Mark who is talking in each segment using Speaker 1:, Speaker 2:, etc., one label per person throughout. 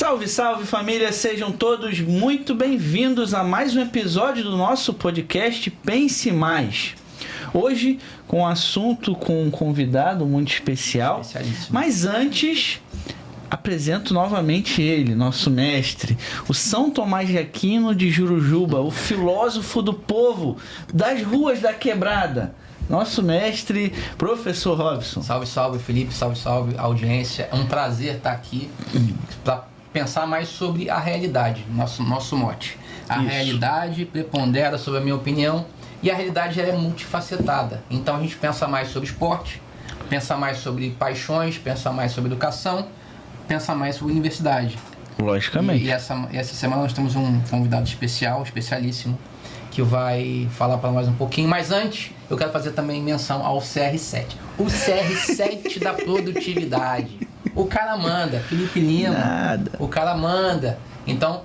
Speaker 1: Salve, salve família, sejam todos muito bem-vindos a mais um episódio do nosso podcast Pense Mais. Hoje com um assunto com um convidado muito especial, mas antes apresento novamente ele, nosso mestre, o São Tomás de Aquino de Jurujuba, o filósofo do povo, das ruas da quebrada. Nosso mestre, professor Robson.
Speaker 2: Salve, salve, Felipe. Salve, salve, audiência. É um prazer estar aqui para pensar mais sobre a realidade, nosso mote. A realidade prepondera sobre a minha opinião e a realidade ela é multifacetada. Então a gente pensa mais sobre esporte, pensa mais sobre paixões, pensa mais sobre educação, pensa mais sobre universidade.
Speaker 1: Logicamente.
Speaker 2: E essa semana nós temos um convidado especial, especialíssimo, que vai falar para nós um pouquinho. Mas antes, eu quero fazer também menção ao CR7. O CR7 da produtividade. O cara manda, Felipe Lima.
Speaker 1: Nada.
Speaker 2: O cara manda. Então,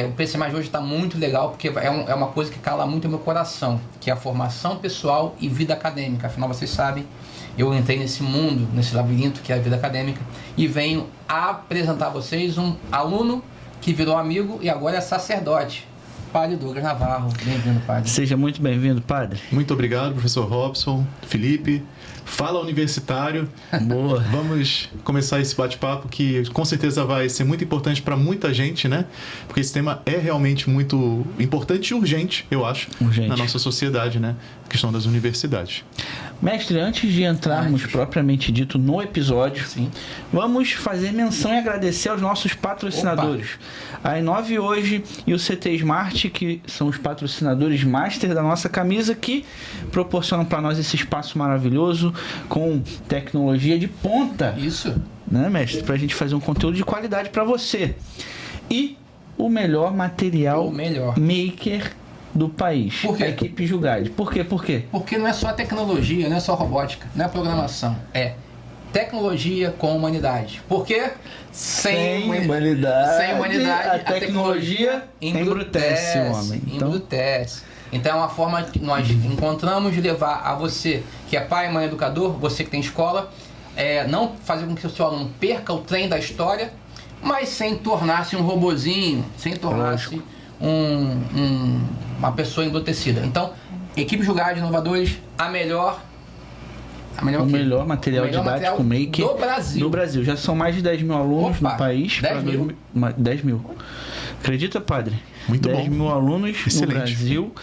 Speaker 2: o PC Mais hoje está muito legal, porque é uma coisa que cala muito no meu coração, que é a formação pessoal e vida acadêmica. Afinal, vocês sabem, eu entrei nesse mundo, nesse labirinto que é a vida acadêmica, e venho apresentar a vocês um aluno que virou amigo e agora é sacerdote. Padre Douglas Navarro, bem-vindo, padre.
Speaker 1: Seja muito bem-vindo, padre.
Speaker 3: Muito obrigado, professor Robson, Felipe. Fala universitário.
Speaker 1: Boa.
Speaker 3: Vamos começar esse bate-papo que com certeza vai ser muito importante para muita gente, né? Porque esse tema é realmente muito importante e urgente, eu acho, na nossa sociedade, né? A questão das universidades.
Speaker 1: Mestre, antes de entrarmos propriamente dito no episódio,
Speaker 2: sim,
Speaker 1: vamos fazer menção e agradecer aos nossos patrocinadores. A Inove Hoje e o CT Smart, que são os patrocinadores master da nossa camisa, que proporcionam para nós esse espaço maravilhoso com tecnologia de ponta.
Speaker 2: Isso.
Speaker 1: Né, mestre? Para a gente fazer um conteúdo de qualidade para você. E o melhor material maker do país.
Speaker 2: Por quê?
Speaker 1: A equipe Jugade. Por quê?
Speaker 2: Porque não é só tecnologia, não é só robótica, não é programação. É tecnologia com humanidade. Porque sem humanidade a tecnologia embrutece, homem. Embrutece. Então é uma forma que nós encontramos de levar a você, que é pai, mãe, educador, você que tem escola, não fazer com que o seu aluno perca o trem da história, mas sem tornar-se um robozinho, sem tornar-se uma pessoa embrutecida. Então, equipe Jugade Inovadores, o melhor material didático maker
Speaker 1: do Brasil. Já são mais de 10 mil alunos no país. 10 mil. Acredita, padre?
Speaker 3: Muito
Speaker 1: 10 mil alunos no Brasil,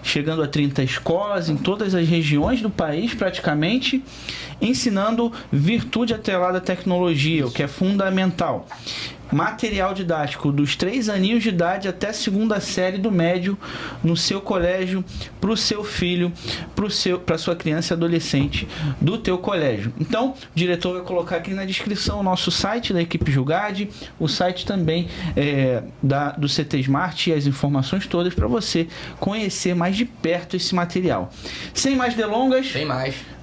Speaker 1: chegando a 30 escolas em todas as regiões do país, praticamente, ensinando virtude atrelada à tecnologia, o que é fundamental. Material didático dos 3 aninhos de idade até a 2ª série do médio no seu colégio, para o seu filho, para sua criança e adolescente do teu colégio. Então, o diretor vai colocar aqui na descrição o nosso site da equipe Jugade, o site também do CT Smart e as informações todas para você conhecer mais de perto esse material. Sem mais delongas,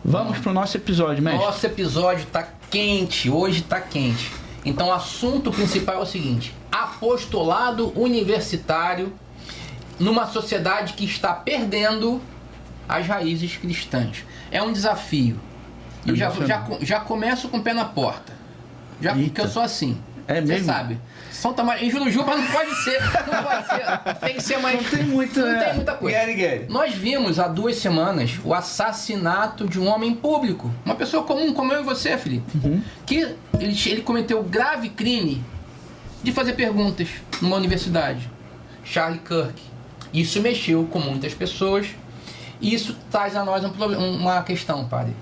Speaker 1: vamos para o nosso episódio, mestre.
Speaker 2: Nosso episódio está quente, hoje está quente. Então, o assunto principal é o seguinte: apostolado universitário numa sociedade que está perdendo as raízes cristãs. É um desafio. Eu já começo com o pé na porta. Porque eu sou assim.
Speaker 1: É mesmo?
Speaker 2: Você sabe. São Tomás, em Jurujuba não pode ser. Não pode ser. Tem que ser mais.
Speaker 1: Não tem muita coisa.
Speaker 2: Nós vimos há 2 semanas o assassinato de um homem público. Uma pessoa comum, como eu e você, Felipe. Que ele cometeu o grave crime de fazer perguntas numa universidade. Charlie Kirk. Isso mexeu com muitas pessoas. E isso traz a nós uma questão, padre.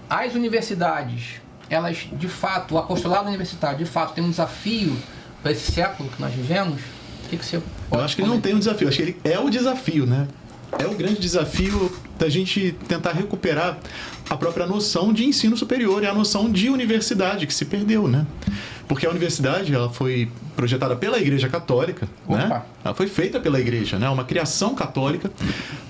Speaker 2: As universidades, elas de fato, o apostolado universitário, de fato, tem um desafio para esse século que nós vivemos. O que você pode
Speaker 3: Eu acho que ele não tem um desafio, acho que ele é o desafio, né? É o grande desafio da gente tentar recuperar a própria noção de ensino superior e a noção de universidade que se perdeu, né? Porque a universidade, ela foi projetada pela Igreja Católica, né? Ela foi feita pela Igreja, né? Uma criação católica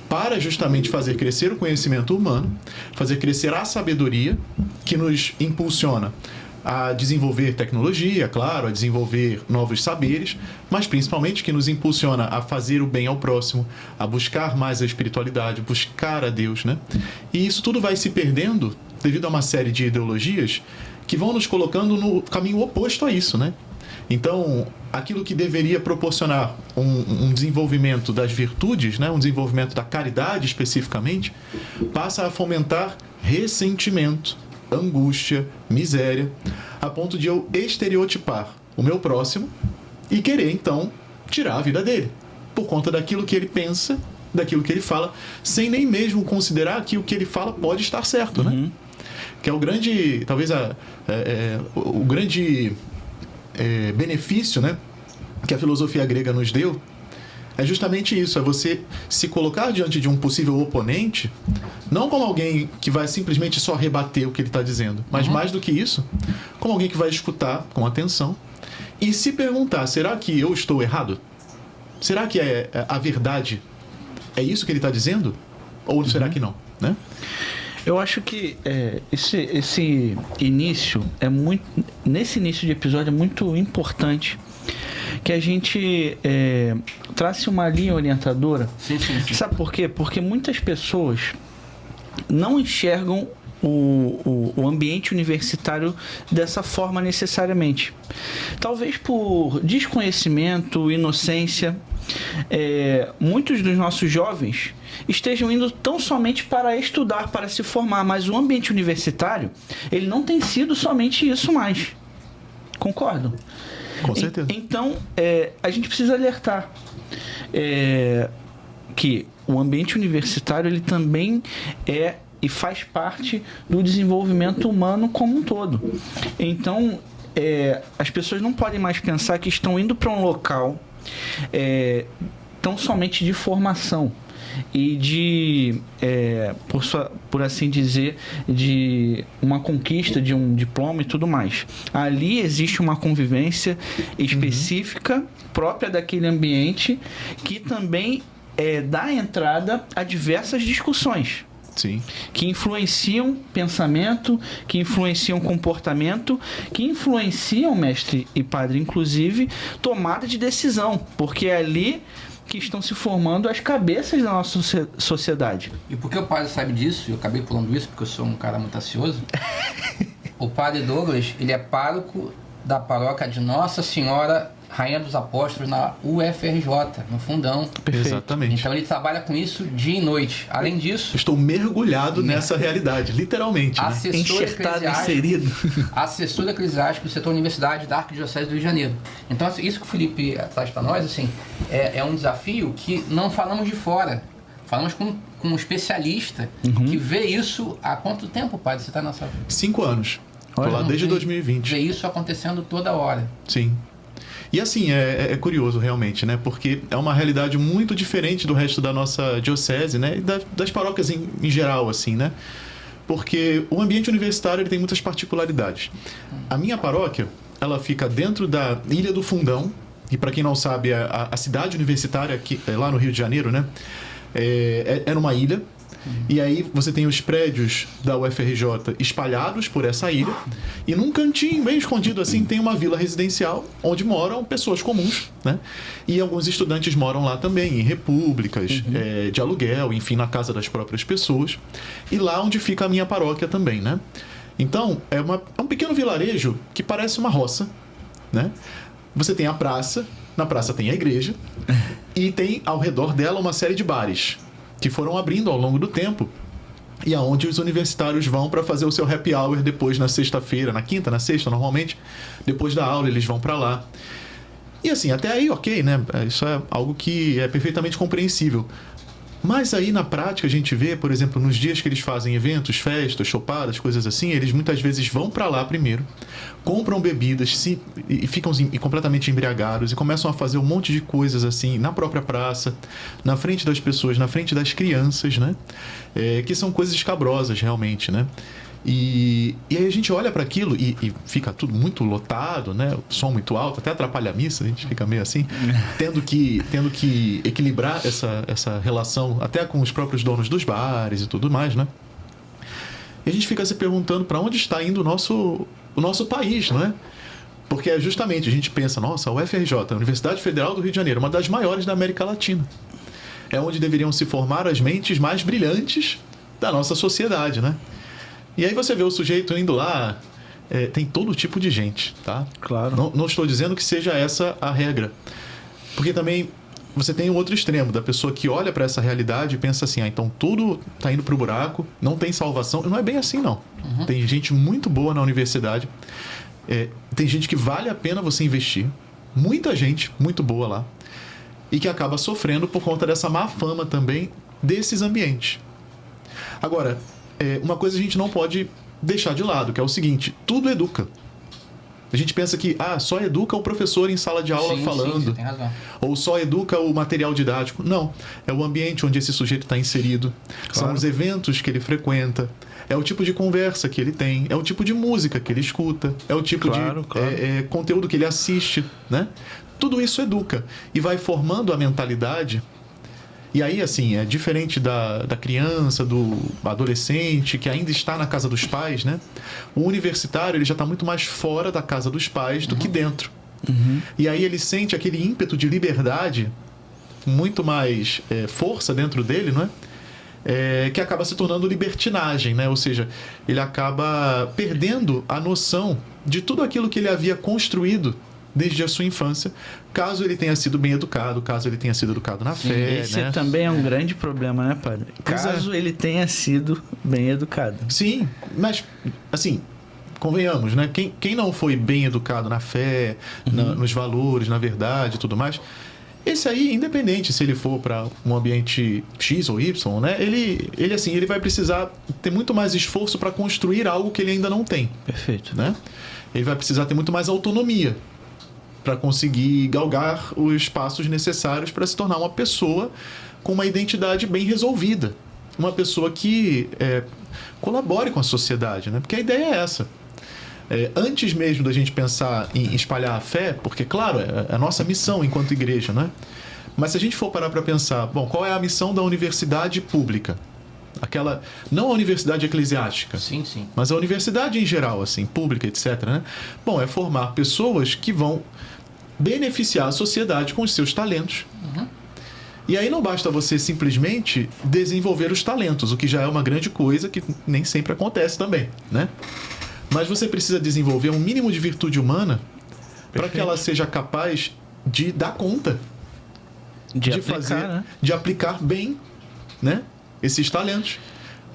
Speaker 3: para justamente fazer crescer o conhecimento humano, fazer crescer a sabedoria que nos impulsiona a desenvolver tecnologia, claro, a desenvolver novos saberes, mas principalmente que nos impulsiona a fazer o bem ao próximo, a buscar mais a espiritualidade, buscar a Deus, né? E isso tudo vai se perdendo devido a uma série de ideologias que vão nos colocando no caminho oposto a isso, né? Então, aquilo que deveria proporcionar um desenvolvimento das virtudes, né, um desenvolvimento da caridade especificamente, passa a fomentar ressentimento, angústia, miséria, a ponto de eu estereotipar o meu próximo e querer, então, tirar a vida dele, por conta daquilo que ele pensa, daquilo que ele fala, sem nem mesmo considerar que o que ele fala pode estar certo, né? Que é o grande, talvez o grande benefício, né, que a filosofia grega nos deu, é justamente isso, é você se colocar diante de um possível oponente, não como alguém que vai simplesmente só rebater o que ele está dizendo, mas mais do que isso, como alguém que vai escutar com atenção e se perguntar, será que eu estou errado? Será que a verdade é isso que ele está dizendo? Ou será que não, né?
Speaker 1: Eu acho que esse início nesse início de episódio é muito importante que a gente trace uma linha orientadora.
Speaker 2: Sim.
Speaker 1: Sabe por quê? Porque muitas pessoas não enxergam o ambiente universitário dessa forma necessariamente. Talvez por desconhecimento, inocência, muitos dos nossos jovens estejam indo tão somente para estudar, para se formar, mas o ambiente universitário, ele não tem sido somente isso mais. Concordam?
Speaker 3: Com certeza.
Speaker 1: Então, a gente precisa alertar que o ambiente universitário, ele também e faz parte do desenvolvimento humano como um todo. Então, as pessoas não podem mais pensar que estão indo para um local tão somente de formação e de, por assim dizer, de uma conquista de um diploma e tudo mais. Ali existe uma convivência específica, própria daquele ambiente, que também dá entrada a diversas discussões.
Speaker 3: Sim.
Speaker 1: Que influenciam pensamento, que influenciam comportamento, que influenciam, mestre e padre, inclusive, tomada de decisão, porque é ali que estão se formando as cabeças da nossa sociedade.
Speaker 2: E porque o padre sabe disso, eu acabei pulando isso porque eu sou um cara muito ansioso, o padre Douglas, ele é pároco da paróquia de Nossa Senhora Rainha dos Apóstolos na UFRJ, no Fundão.
Speaker 1: Perfeito.
Speaker 3: Exatamente.
Speaker 2: Então ele trabalha com isso dia e noite. Além disso...
Speaker 3: Estou mergulhado nessa realidade, literalmente.
Speaker 2: Assessor
Speaker 1: inserido.
Speaker 2: Assessor eclesiástico do setor Universidade da Arquidiocese do Rio de Janeiro. Então, assim, isso que o Felipe traz para nós, assim, é um desafio que não falamos de fora. Falamos com um especialista que vê isso há quanto tempo, padre? Você está nessa...
Speaker 3: 5 anos. Estou lá desde 2020.
Speaker 2: Vê isso acontecendo toda hora.
Speaker 3: Sim. E assim, é curioso realmente, né? Porque é uma realidade muito diferente do resto da nossa diocese, né? E das paróquias em geral, assim, né? Porque o ambiente universitário ele tem muitas particularidades. A minha paróquia, ela fica dentro da Ilha do Fundão, e para quem não sabe, a cidade universitária aqui, lá no Rio de Janeiro, né? É numa ilha. E aí você tem os prédios da UFRJ espalhados por essa ilha, e num cantinho bem escondido assim tem uma vila residencial onde moram pessoas comuns, né? E alguns estudantes moram lá também, em repúblicas, de aluguel, enfim, na casa das próprias pessoas. E lá onde fica a minha paróquia também, né? Então, é um pequeno vilarejo que parece uma roça, né? Você tem a praça, na praça tem a igreja, e tem ao redor dela uma série de bares que foram abrindo ao longo do tempo, e aonde os universitários vão para fazer o seu happy hour depois na sexta-feira, na quinta, na sexta, normalmente, depois da aula eles vão para lá. E assim, até aí ok, né? Isso é algo que é perfeitamente compreensível. Mas aí na prática a gente vê, por exemplo, nos dias que eles fazem eventos, festas, chopadas, coisas assim, eles muitas vezes vão para lá primeiro, compram bebidas e ficam completamente embriagados e começam a fazer um monte de coisas assim na própria praça, na frente das pessoas, na frente das crianças, né? Que são coisas escabrosas realmente, né? E aí a gente olha para aquilo e fica tudo muito lotado, né? O som muito alto, até atrapalha a missa, a gente fica meio assim, tendo que equilibrar essa relação até com os próprios donos dos bares e tudo mais, né? E a gente fica se perguntando para onde está indo o nosso país, não é? Porque justamente a gente pensa, nossa, a UFRJ, a Universidade Federal do Rio de Janeiro, uma das maiores da América Latina. É onde deveriam se formar as mentes mais brilhantes da nossa sociedade, né? E aí você vê o sujeito indo lá tem todo tipo de gente, tá?
Speaker 1: Claro.
Speaker 3: Não estou dizendo que seja essa a regra. Porque também você tem o outro extremo, da pessoa que olha para essa realidade e pensa assim, então tudo tá indo pro buraco, não tem salvação. Não é bem assim, não. Tem gente muito boa na universidade, tem gente que vale a pena você investir, muita gente muito boa lá, e que acaba sofrendo por conta dessa má fama também desses ambientes. Agora, uma coisa a gente não pode deixar de lado, que é o seguinte, tudo educa. A gente pensa que só educa o professor em sala de aula falando. Sim, você
Speaker 2: tem razão.
Speaker 3: Ou só educa o material didático. Não. É o ambiente onde esse sujeito está inserido. Claro. São os eventos que ele frequenta. É o tipo de conversa que ele tem. É o tipo de música que ele escuta. É o tipo de conteúdo que ele assiste. Né? Tudo isso educa. E vai formando a mentalidade. E aí, assim, é diferente da criança, do adolescente, que ainda está na casa dos pais, né? O universitário, ele já está muito mais fora da casa dos pais do que dentro. E aí ele sente aquele ímpeto de liberdade, muito mais força dentro dele, não é? Que acaba se tornando libertinagem, né? Ou seja, ele acaba perdendo a noção de tudo aquilo que ele havia construído desde a sua infância, caso ele tenha sido bem educado, caso ele tenha sido educado na fé.
Speaker 1: Esse também é um grande problema, né, padre? Caso ele tenha sido bem educado.
Speaker 3: Sim, mas, assim, convenhamos, né? Quem não foi bem educado na fé, nos valores, na verdade e tudo mais, esse aí, independente se ele for para um ambiente X ou Y, né? Ele vai precisar ter muito mais esforço para construir algo que ele ainda não tem.
Speaker 1: Perfeito.
Speaker 3: Né? Ele vai precisar ter muito mais autonomia para conseguir galgar os passos necessários para se tornar uma pessoa com uma identidade bem resolvida. Uma pessoa que colabore com a sociedade, né? Porque a ideia é essa. Antes mesmo da gente pensar em espalhar a fé, porque, claro, é a nossa missão enquanto igreja, né? Mas se a gente for parar para pensar, qual é a missão da universidade pública? Não a universidade eclesiástica,
Speaker 2: sim, sim,
Speaker 3: mas a universidade em geral, assim, pública, etc. Né? É formar pessoas que vão beneficiar a sociedade com os seus talentos. E aí não basta você simplesmente desenvolver os talentos, o que já é uma grande coisa que nem sempre acontece também, né? Mas você precisa desenvolver um mínimo de virtude humana para que ela seja capaz de dar conta, de aplicar bem, né, esses talentos.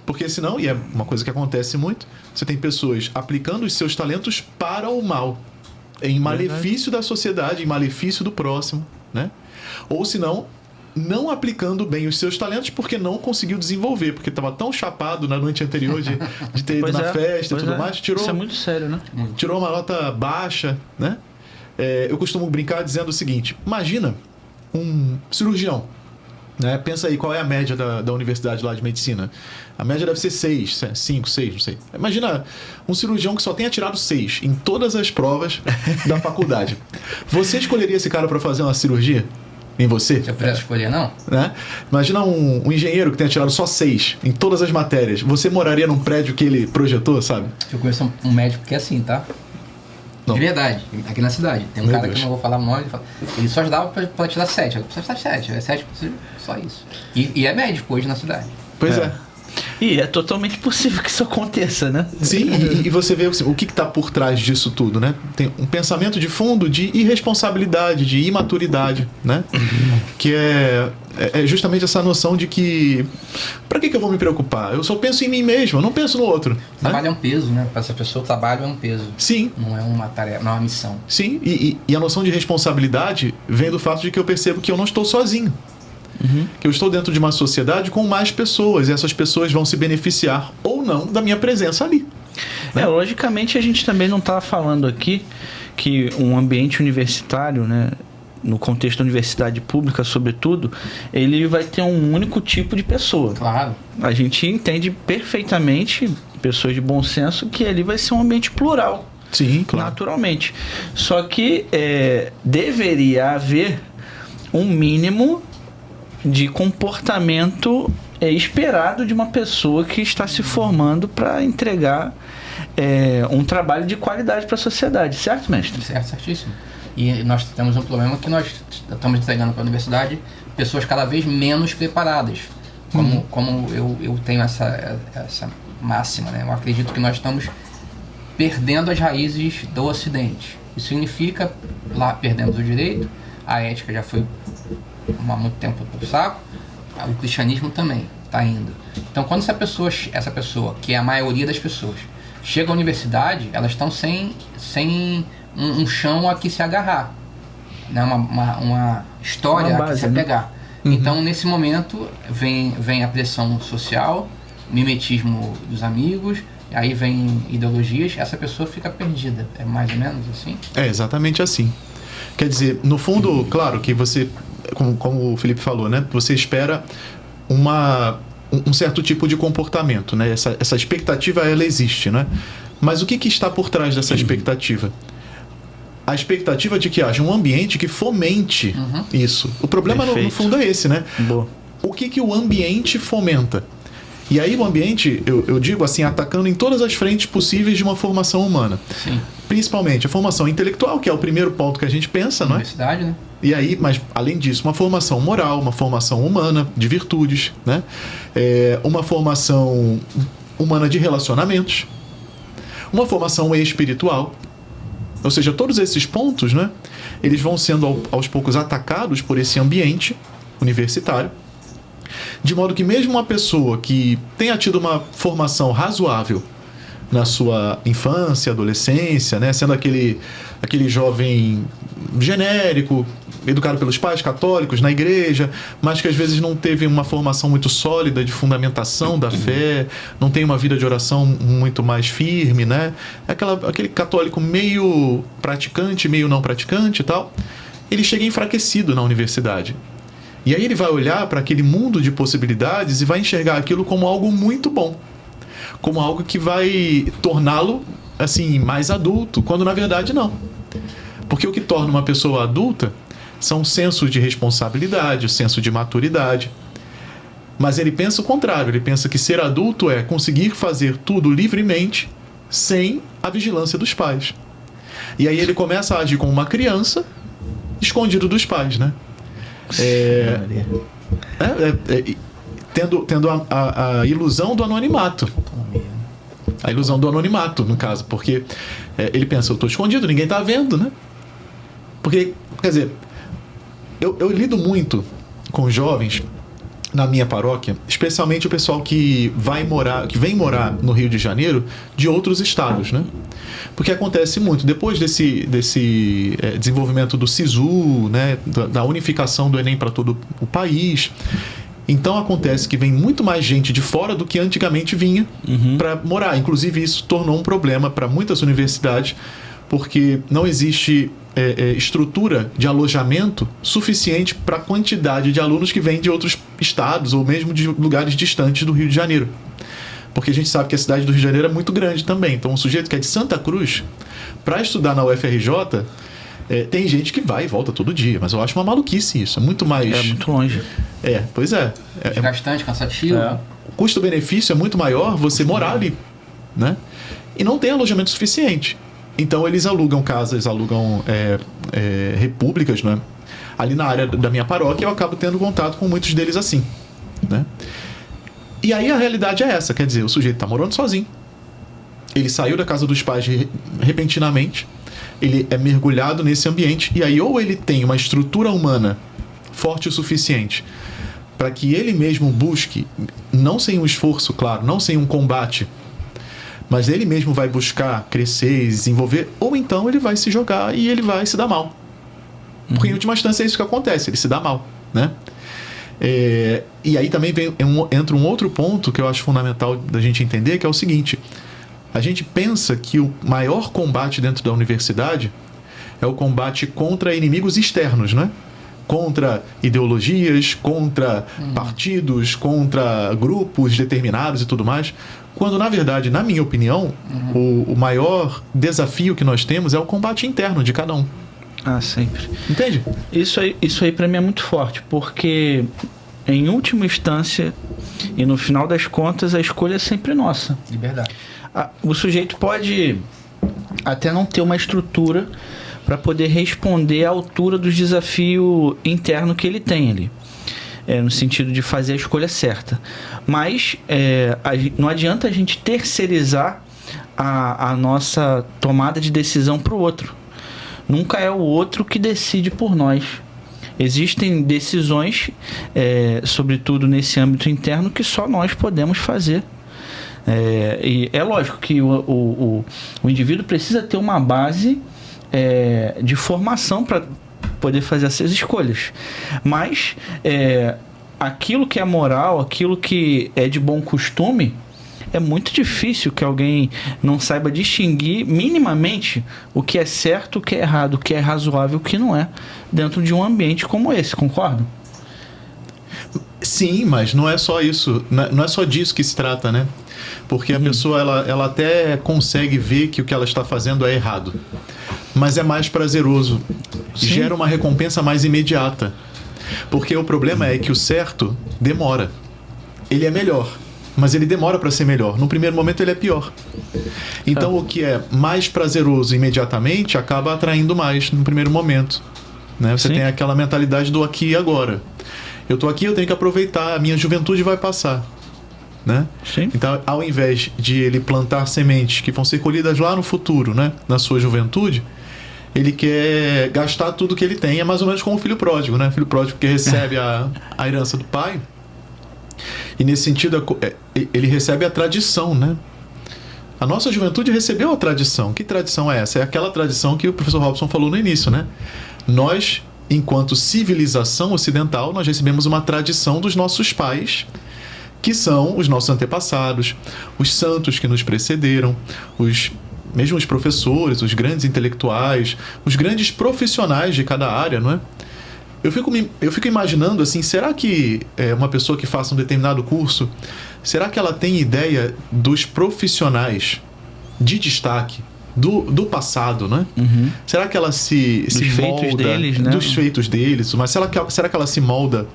Speaker 3: Porque senão, e é uma coisa que acontece muito, você tem pessoas aplicando os seus talentos para o mal, em malefício da sociedade, em malefício do próximo, né? Ou senão, não aplicando bem os seus talentos porque não conseguiu desenvolver, porque estava tão chapado na noite anterior de ter ido na festa e tudo mais.
Speaker 1: Isso é muito sério, né?
Speaker 3: Tirou uma nota baixa, né? Eu costumo brincar dizendo o seguinte, imagina um cirurgião, né? Pensa aí, qual é a média da universidade lá de medicina? A média deve ser 6, 5, 6, não sei. Imagina um cirurgião que só tenha tirado 6 em todas as provas da faculdade. Você escolheria esse cara para fazer uma cirurgia? Em você?
Speaker 2: Se eu pudesse escolher, não?
Speaker 3: Né? Imagina um engenheiro que tenha tirado só 6 em todas as matérias. Você moraria num prédio que ele projetou, sabe?
Speaker 2: Eu conheço um médico que é assim, tá?
Speaker 3: Não.
Speaker 2: De verdade, aqui na cidade. Tem um cara que eu não vou falar o nome, ele só ajudava pra tirar 7. Só tirar 7, é 7, só isso. E é médico hoje na cidade.
Speaker 3: Pois é.
Speaker 1: E é totalmente possível que isso aconteça, né?
Speaker 3: Sim, e você vê o que está por trás disso tudo, né? Tem um pensamento de fundo de irresponsabilidade, de imaturidade, né? Que é justamente essa noção de que para que eu vou me preocupar? Eu só penso em mim mesmo, eu não penso no outro.
Speaker 2: O trabalho é um peso, né? Para essa pessoa o trabalho é um peso.
Speaker 3: Sim.
Speaker 2: Não é uma tarefa, não é uma missão.
Speaker 3: Sim, e a noção de responsabilidade vem do fato de que eu percebo que eu não estou sozinho. Que eu estou dentro de uma sociedade com mais pessoas e essas pessoas vão se beneficiar ou não da minha presença ali. Né?
Speaker 1: Logicamente a gente também não está falando aqui que um ambiente universitário, né, no contexto da universidade pública, sobretudo, ele vai ter um único tipo de pessoa.
Speaker 2: Claro.
Speaker 1: A gente entende perfeitamente, pessoas de bom senso, que ali vai ser um ambiente plural.
Speaker 3: Sim, claro.
Speaker 1: Naturalmente. Só que deveria haver um mínimo de comportamento esperado de uma pessoa que está se formando para entregar um trabalho de qualidade para a sociedade, certo, mestre?
Speaker 2: Certo, certíssimo. E nós temos um problema que nós estamos entregando para a universidade pessoas cada vez menos preparadas. Como eu tenho essa máxima, né? Eu acredito que nós estamos perdendo as raízes do Ocidente. Isso significa, lá perdemos o direito, a ética já foi há muito tempo pro saco, o cristianismo também está indo. Então, quando essa pessoa, que é a maioria das pessoas, chega à universidade, elas estão sem um chão a que se agarrar, né? uma história a que se apegar. Né? Então, nesse momento, vem a pressão social, mimetismo dos amigos, aí vem ideologias, essa pessoa fica perdida. É mais ou menos assim?
Speaker 3: É exatamente assim. Quer dizer, no fundo, claro que você, como o Felipe falou, né? Você espera um certo tipo de comportamento, né? Essa expectativa, ela existe, né? Mas o que está por trás dessa expectativa? A expectativa de que haja um ambiente que fomente isso. O problema, no fundo, é esse, né?
Speaker 1: Boa.
Speaker 3: O que o ambiente fomenta? E aí o ambiente, eu digo assim, atacando em todas as frentes possíveis de uma formação humana.
Speaker 2: Sim.
Speaker 3: Principalmente a formação intelectual, que é o primeiro ponto que a gente pensa, não é?
Speaker 2: Universidade, né?
Speaker 3: E aí, mas além disso, uma formação moral, uma formação humana de virtudes, né? Uma formação humana de relacionamentos, uma formação espiritual. Ou seja, todos esses pontos, né? Eles vão sendo aos poucos atacados por esse ambiente universitário. De modo que mesmo uma pessoa que tenha tido uma formação razoável na sua infância, adolescência, né, sendo aquele jovem genérico, educado pelos pais católicos na igreja, mas que às vezes não teve uma formação muito sólida de fundamentação da fé, não tem uma vida de oração muito mais firme, né? Aquele católico meio praticante, meio não praticante e tal, ele chega enfraquecido na universidade. E aí ele vai olhar para aquele mundo de possibilidades e vai enxergar aquilo como algo muito bom, como algo que vai torná-lo assim mais adulto, quando na verdade não. Porque o que torna uma pessoa adulta são o senso de responsabilidade, o senso de maturidade. Mas ele pensa o contrário, ele pensa que ser adulto é conseguir fazer tudo livremente, sem a vigilância dos pais. E aí ele começa a agir como uma criança, escondido dos pais, né? Tendo a ilusão do anonimato. A ilusão do anonimato, no caso, porque ele pensa, eu estou escondido, ninguém está vendo, né? Porque, quer dizer, eu lido muito com jovens na minha paróquia, especialmente o pessoal que vem morar no Rio de Janeiro de outros estados, né? Porque acontece muito, depois desse desenvolvimento do SISU, né, da unificação do Enem para todo o país, então acontece que vem muito mais gente de fora do que antigamente vinha para morar. Inclusive isso tornou um problema para muitas universidades, porque não existe estrutura de alojamento suficiente para a quantidade de alunos que vêm de outros estados ou mesmo de lugares distantes do Rio de Janeiro. Porque a gente sabe que a cidade do Rio de Janeiro é muito grande também. Então, um sujeito que é de Santa Cruz, para estudar na UFRJ, tem gente que vai e volta todo dia. Mas eu acho uma maluquice isso. É muito mais...
Speaker 1: É muito longe.
Speaker 3: Pois é.
Speaker 2: Desgastante, cansativo.
Speaker 3: O custo-benefício é muito maior você morar ali, né? E não tem alojamento suficiente. Então, eles alugam casas, alugam repúblicas, né? Ali na área da minha paróquia, eu acabo tendo contato com muitos deles assim, né? E aí a realidade é essa, quer dizer, o sujeito está morando sozinho, ele saiu da casa dos pais repentinamente, ele é mergulhado nesse ambiente, e aí ou ele tem uma estrutura humana forte o suficiente para que ele mesmo busque, não sem um esforço, claro, não sem um combate, mas ele mesmo vai buscar crescer e desenvolver, ou então ele vai se jogar e ele vai se dar mal. Porque em última instância é isso que acontece, ele se dá mal, né? E aí também entra um outro ponto que eu acho fundamental da gente entender, que é o seguinte: a gente pensa que o maior combate dentro da universidade é o combate contra inimigos externos, né? Contra ideologias, contra partidos, contra grupos determinados e tudo mais, quando na verdade, na minha opinião, o maior desafio que nós temos é o combate interno de cada um.
Speaker 1: Ah, sempre.
Speaker 3: Entende?
Speaker 1: Isso aí para mim é muito forte, porque em última instância e no final das contas a escolha é sempre nossa.
Speaker 2: Liberdade.
Speaker 1: O sujeito pode até não ter uma estrutura para poder responder à altura do desafio interno que ele tem ali, no sentido de fazer a escolha certa. Mas não adianta a gente terceirizar a nossa tomada de decisão para o outro. Nunca é o outro que decide por nós. Existem decisões, sobretudo nesse âmbito interno, que só nós podemos fazer. E é lógico que o indivíduo precisa ter uma base de formação para poder fazer essas escolhas. Mas aquilo que é moral, aquilo que é de bom costume, é muito difícil que alguém não saiba distinguir minimamente o que é certo, o que é errado, o que é razoável, o que não é, dentro de um ambiente como esse, concorda?
Speaker 3: Sim, mas não é só isso, não é só disso que se trata, né? Porque a pessoa, ela até consegue ver que o que ela está fazendo é errado, mas é mais prazeroso, gera uma recompensa mais imediata. Porque o problema é que o certo demora. Ele é melhor, mas ele demora para ser melhor. No primeiro momento ele é pior. Então o que é mais prazeroso imediatamente acaba atraindo mais no primeiro momento, né? Você tem aquela mentalidade do aqui e agora. Eu estou aqui, eu tenho que aproveitar, a minha juventude vai passar, né?
Speaker 1: Sim.
Speaker 3: Então, ao invés de ele plantar sementes que vão ser colhidas lá no futuro, né, na sua juventude, ele quer gastar tudo que ele tem. É mais ou menos como o filho pródigo, né? O filho pródigo que recebe a herança do pai. E nesse sentido, ele recebe a tradição, né? A nossa juventude recebeu a tradição. Que tradição é essa? É aquela tradição que o professor Robson falou no início, né? Nós, enquanto civilização ocidental, nós recebemos uma tradição dos nossos pais, que são os nossos antepassados, os santos que nos precederam, mesmo os professores, os grandes intelectuais, os grandes profissionais de cada área, não é? Eu fico imaginando assim, será que uma pessoa que faça um determinado curso, será que ela tem ideia dos profissionais de destaque do passado, né?
Speaker 1: Uhum.
Speaker 3: Será que ela se molda
Speaker 1: deles, né?
Speaker 3: dos feitos deles? Mas será que ela se molda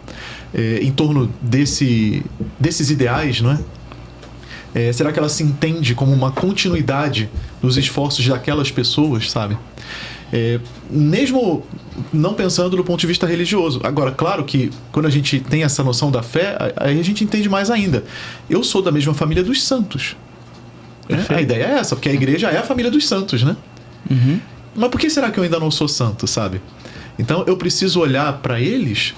Speaker 3: em torno desses ideais, não é? Será que ela se entende como uma continuidade dos esforços daquelas pessoas, sabe? Mesmo não pensando do ponto de vista religioso. Agora, claro que quando a gente tem essa noção da fé, aí a gente entende mais ainda. Eu sou da mesma família dos santos. Né? A ideia é essa, porque a igreja é a família dos santos, né?
Speaker 1: Uhum.
Speaker 3: Mas por que será que eu ainda não sou santo, sabe? Então eu preciso olhar para eles,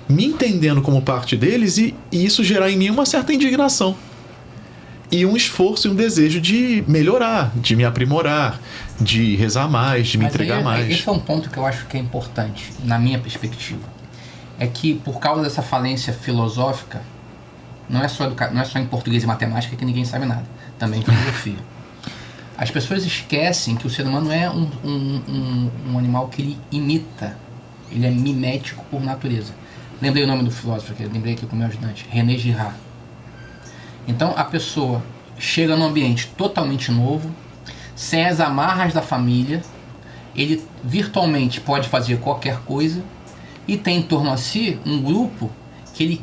Speaker 3: me entendendo como parte deles, e isso gerar em mim uma certa indignação. E um esforço e um desejo de melhorar, de me aprimorar, de rezar mais, de me entregar mais.
Speaker 2: Esse é um ponto que eu acho que é importante, na minha perspectiva. É que, por causa dessa falência filosófica, não é só em português e matemática que ninguém sabe nada, também em filosofia. As pessoas esquecem que o ser humano é um animal que ele imita, ele é mimético por natureza. Lembrei o nome do filósofo aqui, lembrei aqui com o meu ajudante, René Girard. Então a pessoa chega num ambiente totalmente novo, sem as amarras da família, ele virtualmente pode fazer qualquer coisa e tem em torno a si um grupo que ele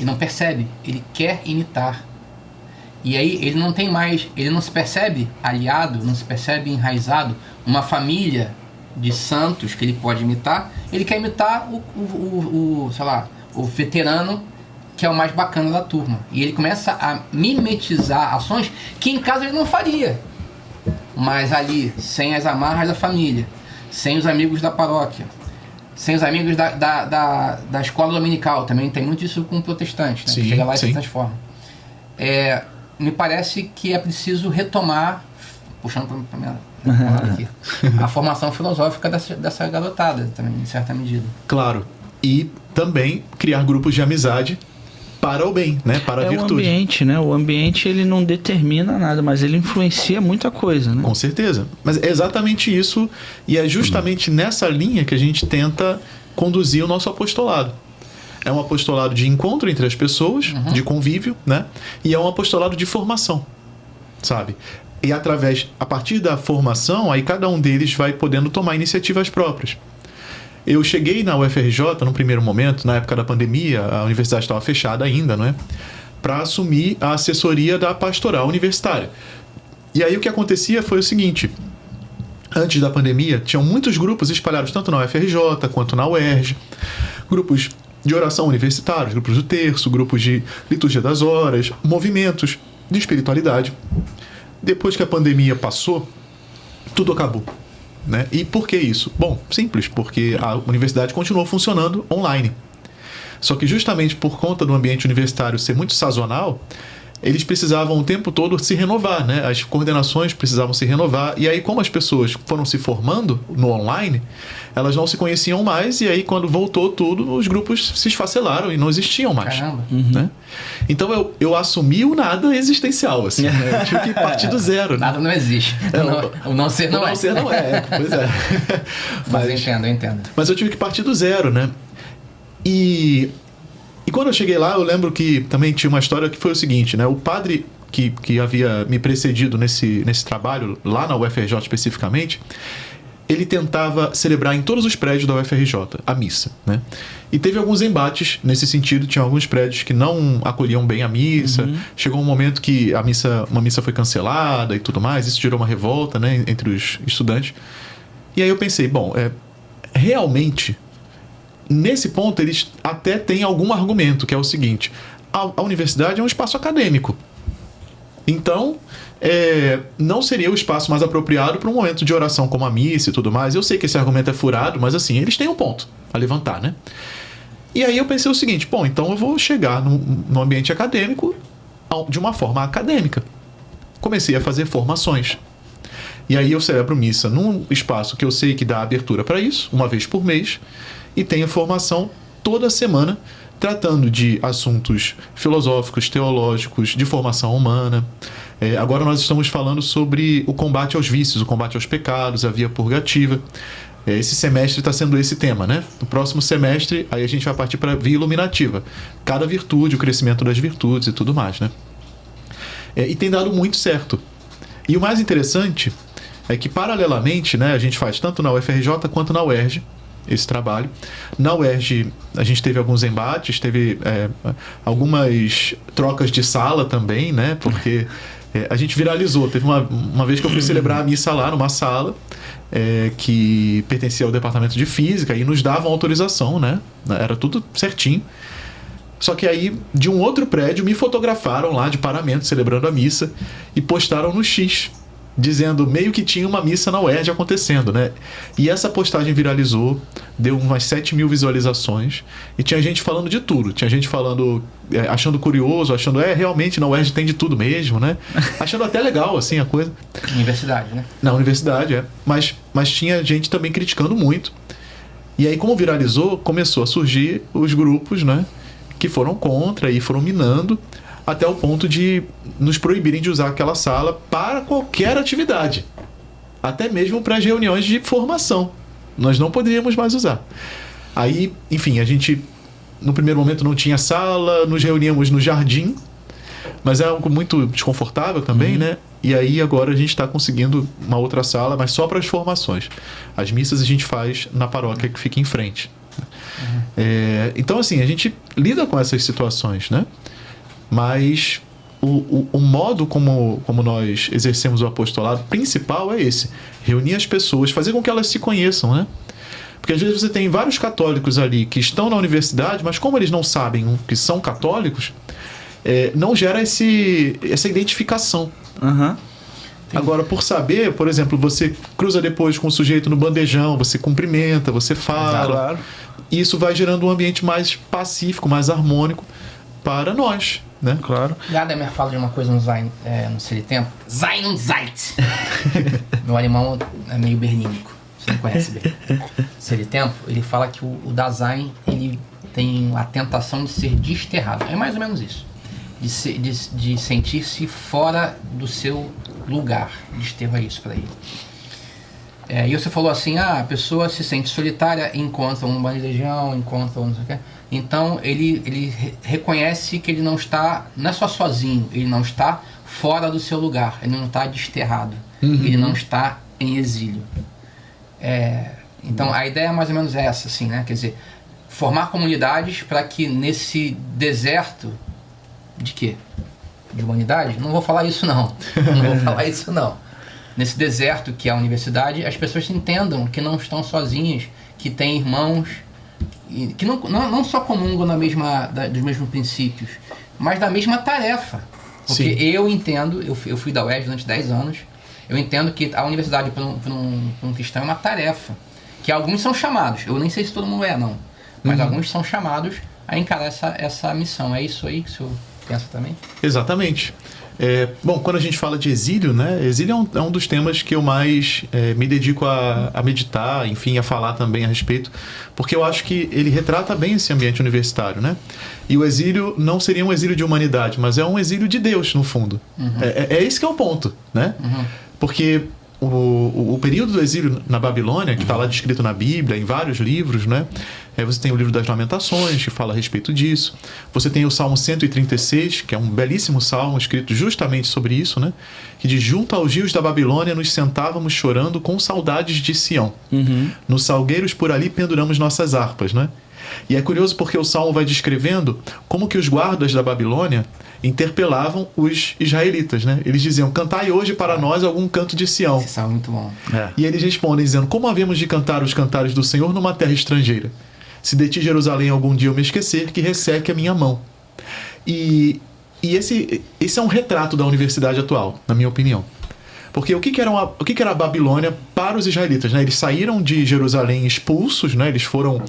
Speaker 2: não percebe, ele quer imitar. E aí ele não se percebe aliado, não se percebe enraizado, uma família de santos que ele pode imitar, ele quer imitar o veterano que é o mais bacana da turma. E ele começa a mimetizar ações que em casa ele não faria. Mas ali, sem as amarras da família, sem os amigos da paróquia, sem os amigos da escola dominical, também tem muito isso com o protestante, né?
Speaker 3: Sim,
Speaker 2: Chega lá e
Speaker 3: sim.
Speaker 2: se transforma. Me parece que é preciso retomar, puxando para minha palavra aqui, a formação filosófica dessa garotada, também, em certa medida.
Speaker 3: Claro. E também criar grupos de amizade para o bem, né? Para a virtude.
Speaker 1: O ambiente, né? O ambiente, ele não determina nada, mas ele influencia muita coisa, né?
Speaker 3: Com certeza. Mas é exatamente isso, e é justamente nessa linha que a gente tenta conduzir o nosso apostolado. É um apostolado de encontro entre as pessoas, de convívio, né? E é um apostolado de formação, sabe? E a partir da formação, aí cada um deles vai podendo tomar iniciativas próprias. Eu cheguei na UFRJ no primeiro momento, na época da pandemia, a universidade estava fechada ainda, não é? Para assumir a assessoria da pastoral universitária. E aí o que acontecia foi o seguinte: antes da pandemia, tinham muitos grupos espalhados tanto na UFRJ quanto na UERJ, grupos de oração universitários, grupos do terço, grupos de liturgia das horas, movimentos de espiritualidade. depois que a pandemia passou, tudo acabou. Né? E por que isso? Bom, simples, porque a universidade continuou funcionando online. Só que justamente por conta do ambiente universitário ser muito sazonal, eles precisavam o tempo todo se renovar, né? As coordenações precisavam se renovar. E aí, como as pessoas foram se formando no online, elas não se conheciam mais. E aí, quando voltou tudo, os grupos se esfacelaram e não existiam mais.
Speaker 2: Caramba.
Speaker 3: Né? Então, eu assumi o nada existencial, assim. Né? Eu tive que partir do zero.
Speaker 2: Nada não existe. O não ser não é.
Speaker 3: O não ser não é, pois é.
Speaker 2: Mas eu entendo.
Speaker 3: Mas eu tive que partir do zero, né? E quando eu cheguei lá, eu lembro que também tinha uma história que foi o seguinte, né? O padre que havia me precedido nesse trabalho, lá na UFRJ especificamente, ele tentava celebrar em todos os prédios da UFRJ a missa, né? E teve alguns embates nesse sentido, tinha alguns prédios que não acolhiam bem a missa, chegou um momento que uma missa foi cancelada e tudo mais, isso gerou uma revolta, né, entre os estudantes. E aí eu pensei, bom, realmente... Nesse ponto, eles até têm algum argumento, que é o seguinte: a universidade é um espaço acadêmico. Então, não seria o espaço mais apropriado para um momento de oração como a missa e tudo mais. Eu sei que esse argumento é furado, mas assim, eles têm um ponto a levantar, né? E aí eu pensei o seguinte: bom, então eu vou chegar no ambiente acadêmico de uma forma acadêmica. Comecei a fazer formações. E aí eu celebro missa num espaço que eu sei que dá abertura para isso, uma vez por mês, e tenho formação toda semana tratando de assuntos filosóficos, teológicos, de formação humana. Agora nós estamos falando sobre o combate aos vícios, o combate aos pecados, a via purgativa. Esse semestre está sendo esse tema, né? No próximo semestre, aí a gente vai partir para a via iluminativa. Cada virtude, o crescimento das virtudes e tudo mais, né? E tem dado muito certo. E o mais interessante é que, paralelamente, né, a gente faz tanto na UFRJ quanto na UERJ esse trabalho. Na UERJ, a gente teve alguns embates, teve algumas trocas de sala também, né? Porque a gente viralizou. Teve uma vez que eu fui celebrar a missa lá numa sala que pertencia ao departamento de física e nos davam autorização, né? Era tudo certinho. Só que aí, de um outro prédio, me fotografaram lá de paramento, celebrando a missa, e postaram no X, dizendo meio que tinha uma missa na UERJ acontecendo, né? E essa postagem viralizou, deu umas 7 mil visualizações, e tinha gente falando de tudo. Tinha gente falando, achando curioso, achando, realmente na UERJ tem de tudo mesmo, né? Achando até legal, assim, a coisa.
Speaker 2: Universidade, né?
Speaker 3: Na universidade, Mas tinha gente também criticando muito. E aí, como viralizou, começou a surgir os grupos, né? Que foram contra e foram minando até o ponto de nos proibirem de usar aquela sala para qualquer atividade. Até mesmo para as reuniões de formação. Nós não poderíamos mais usar. Aí, enfim, a gente no primeiro momento não tinha sala, nos reuníamos no jardim, mas é algo muito desconfortável também, né? E aí agora a gente está conseguindo uma outra sala, mas só para as formações. As missas a gente faz na paróquia que fica em frente. Então, assim, a gente lida com essas situações, né? Mas o modo como nós exercemos o apostolado principal é esse: reunir as pessoas, fazer com que elas se conheçam, né? Porque às vezes você tem vários católicos ali que estão na universidade, mas como eles não sabem que são católicos, não gera essa identificação. Agora, por saber, por exemplo, você cruza depois com o sujeito no bandejão, você cumprimenta, você fala.
Speaker 1: Claro.
Speaker 3: E isso vai gerando um ambiente mais pacífico, mais harmônico para nós, né?
Speaker 1: Claro.
Speaker 2: Gadamer fala de uma coisa no Selitempo. Sein Zeit. Meu alemão é meio bernínico. Você não conhece bem. Selitempo, ele fala que o Dasein, ele tem a tentação de ser desterrado. É mais ou menos isso. De sentir-se fora do seu lugar. Desterro é isso para ele. E você falou assim, a pessoa se sente solitária, encontra um bandejão, encontra um não sei o quê. Então ele reconhece que ele não é só sozinho, ele não está fora do seu lugar, ele não está desterrado, ele não está em exílio. Então a ideia é mais ou menos essa, assim, né? Quer dizer, formar comunidades para que nesse deserto de quê? De humanidade? Não vou falar isso não. Nesse deserto que é a universidade, as pessoas entendam que não estão sozinhas, que têm irmãos, que não só comungam dos mesmos princípios, mas da mesma tarefa, Porque
Speaker 3: Sim.
Speaker 2: eu entendo, eu fui da UERJ durante 10 anos, eu entendo que a universidade para um cristão é uma tarefa, que alguns são chamados, eu nem sei se todo mundo é não, mas alguns são chamados a encarar essa missão. É isso aí que o senhor pensa também?
Speaker 3: Exatamente. Bom, quando a gente fala de exílio, né? Exílio é um dos temas que eu mais me dedico a meditar, enfim, a falar também a respeito, porque eu acho que ele retrata bem esse ambiente universitário, né? E o exílio não seria um exílio de humanidade, mas é um exílio de Deus, no fundo. É esse que é o ponto, né? Porque o período do exílio na Babilônia, que está lá descrito na Bíblia, em vários livros, né? Você tem o livro das Lamentações, que fala a respeito disso. Você tem o Salmo 136, que é um belíssimo salmo escrito justamente sobre isso, né? Que diz: junto aos rios da Babilônia nos sentávamos chorando com saudades de Sião. Nos salgueiros por ali penduramos nossas harpas, né? E é curioso porque o salmo vai descrevendo como que os guardas da Babilônia interpelavam os israelitas, né? Eles diziam: cantai hoje para nós algum canto de Sião.
Speaker 2: Esse salmo é muito bom.
Speaker 3: E eles respondem dizendo: como havemos de cantar os cantares do Senhor numa terra estrangeira? Se de ti, Jerusalém, algum dia eu me esquecer, que resseque a minha mão. E esse é um retrato da universidade atual, na minha opinião. Porque o que era a Babilônia para os israelitas, né? Eles saíram de Jerusalém expulsos, né? Eles foram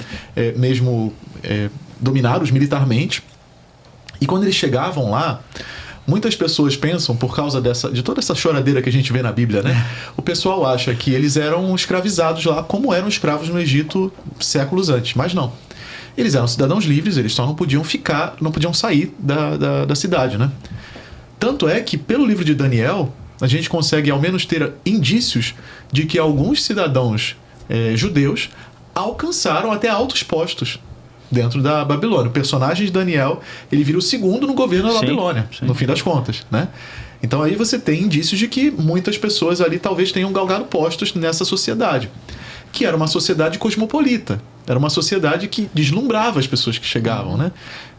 Speaker 3: dominados militarmente. E quando eles chegavam lá, muitas pessoas pensam, por causa de toda essa choradeira que a gente vê na Bíblia, né? O pessoal acha que eles eram escravizados lá, como eram escravos no Egito séculos antes. Mas não. Eles eram cidadãos livres, eles só não podiam sair da cidade, né? Tanto é que, pelo livro de Daniel, a gente consegue ao menos ter indícios de que alguns cidadãos judeus alcançaram até altos postos dentro da Babilônia. O personagem de Daniel, ele vira o segundo no governo da Babilônia, no fim das contas, né? Então aí você tem indícios de que muitas pessoas ali talvez tenham galgado postos nessa sociedade, que era uma sociedade cosmopolita. Era uma sociedade que deslumbrava as pessoas que chegavam, né?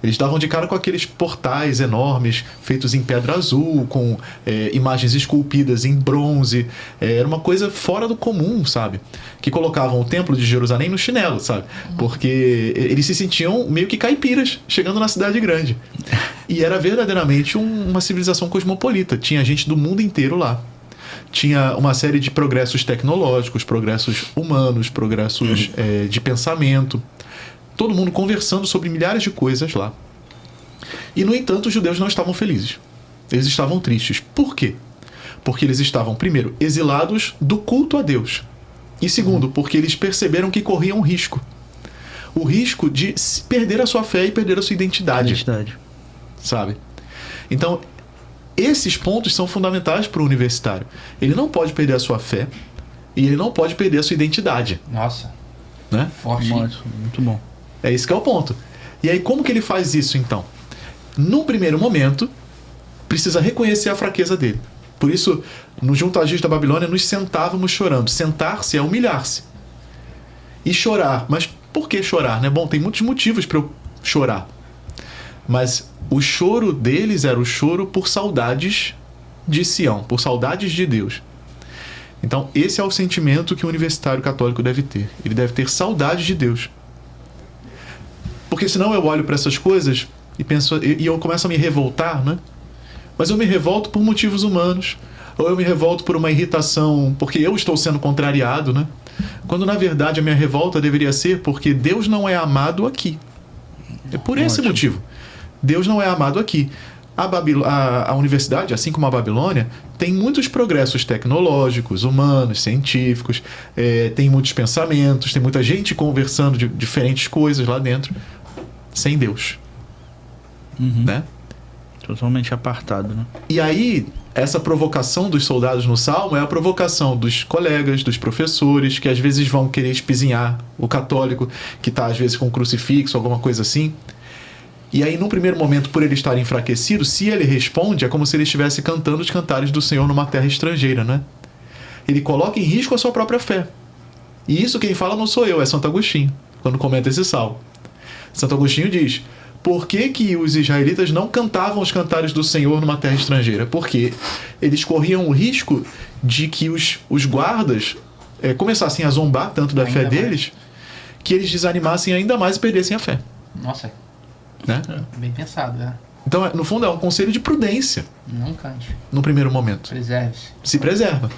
Speaker 3: Eles davam de cara com aqueles portais enormes, feitos em pedra azul, com imagens esculpidas em bronze. Era uma coisa fora do comum, sabe? Que colocavam o templo de Jerusalém no chinelo, sabe? Porque eles se sentiam meio que caipiras chegando na cidade grande. E era verdadeiramente uma civilização cosmopolita. Tinha gente do mundo inteiro lá. Tinha uma série de progressos tecnológicos, progressos humanos, progressos de pensamento. Todo mundo conversando sobre milhares de coisas lá. E, no entanto, os judeus não estavam felizes. Eles estavam tristes. Por quê? Porque eles estavam, primeiro, exilados do culto a Deus. E, segundo, porque eles perceberam que corriam um risco. O risco de perder a sua fé e perder a sua identidade. Sabe? Então, esses pontos são fundamentais para o universitário. Ele não pode perder a sua fé e ele não pode perder a sua identidade.
Speaker 2: Nossa.
Speaker 3: Né?
Speaker 2: Forte.
Speaker 1: Muito bom.
Speaker 3: É esse que é o ponto. E aí, como que ele faz isso, então? Num primeiro momento, precisa reconhecer a fraqueza dele. Por isso, no Junto aos Rios da Babilônia, nos sentávamos chorando. Sentar-se é humilhar-se. E chorar. Mas por que chorar, né? Bom, tem muitos motivos para eu chorar. Mas o choro deles era o choro por saudades de Sião, por saudades de Deus. Então, esse é o sentimento que o universitário católico deve ter. Ele deve ter saudade de Deus. Porque senão eu olho para essas coisas e eu começo a me revoltar, né? Mas eu me revolto por motivos humanos. Ou eu me revolto por uma irritação, porque eu estou sendo contrariado, né? Quando, na verdade, a minha revolta deveria ser porque Deus não é amado aqui. É por esse motivo. Deus não é amado aqui. A universidade, assim como a Babilônia, tem muitos progressos tecnológicos, humanos, científicos, tem muitos pensamentos, tem muita gente conversando de diferentes coisas lá dentro, sem Deus. Né?
Speaker 1: Totalmente apartado, né?
Speaker 3: E aí, essa provocação dos soldados no Salmo é a provocação dos colegas, dos professores, que às vezes vão querer espizinhar o católico, que está às vezes com um crucifixo, alguma coisa assim. E aí, num primeiro momento, por ele estar enfraquecido, se ele responde, é como se ele estivesse cantando os cantares do Senhor numa terra estrangeira, né? Ele coloca em risco a sua própria fé. E isso quem fala não sou eu, é Santo Agostinho, quando comenta esse salmo. Santo Agostinho diz: por que os israelitas não cantavam os cantares do Senhor numa terra estrangeira? Porque eles corriam o risco de que os guardas começassem a zombar tanto da fé deles, que eles desanimassem ainda mais e perdessem a fé.
Speaker 2: Nossa.
Speaker 3: Né?
Speaker 2: Bem pensado, né?
Speaker 3: Então, no fundo, é um conselho de prudência.
Speaker 2: Não cante.
Speaker 3: No primeiro momento.
Speaker 2: Preserve-se.
Speaker 3: Se preserva.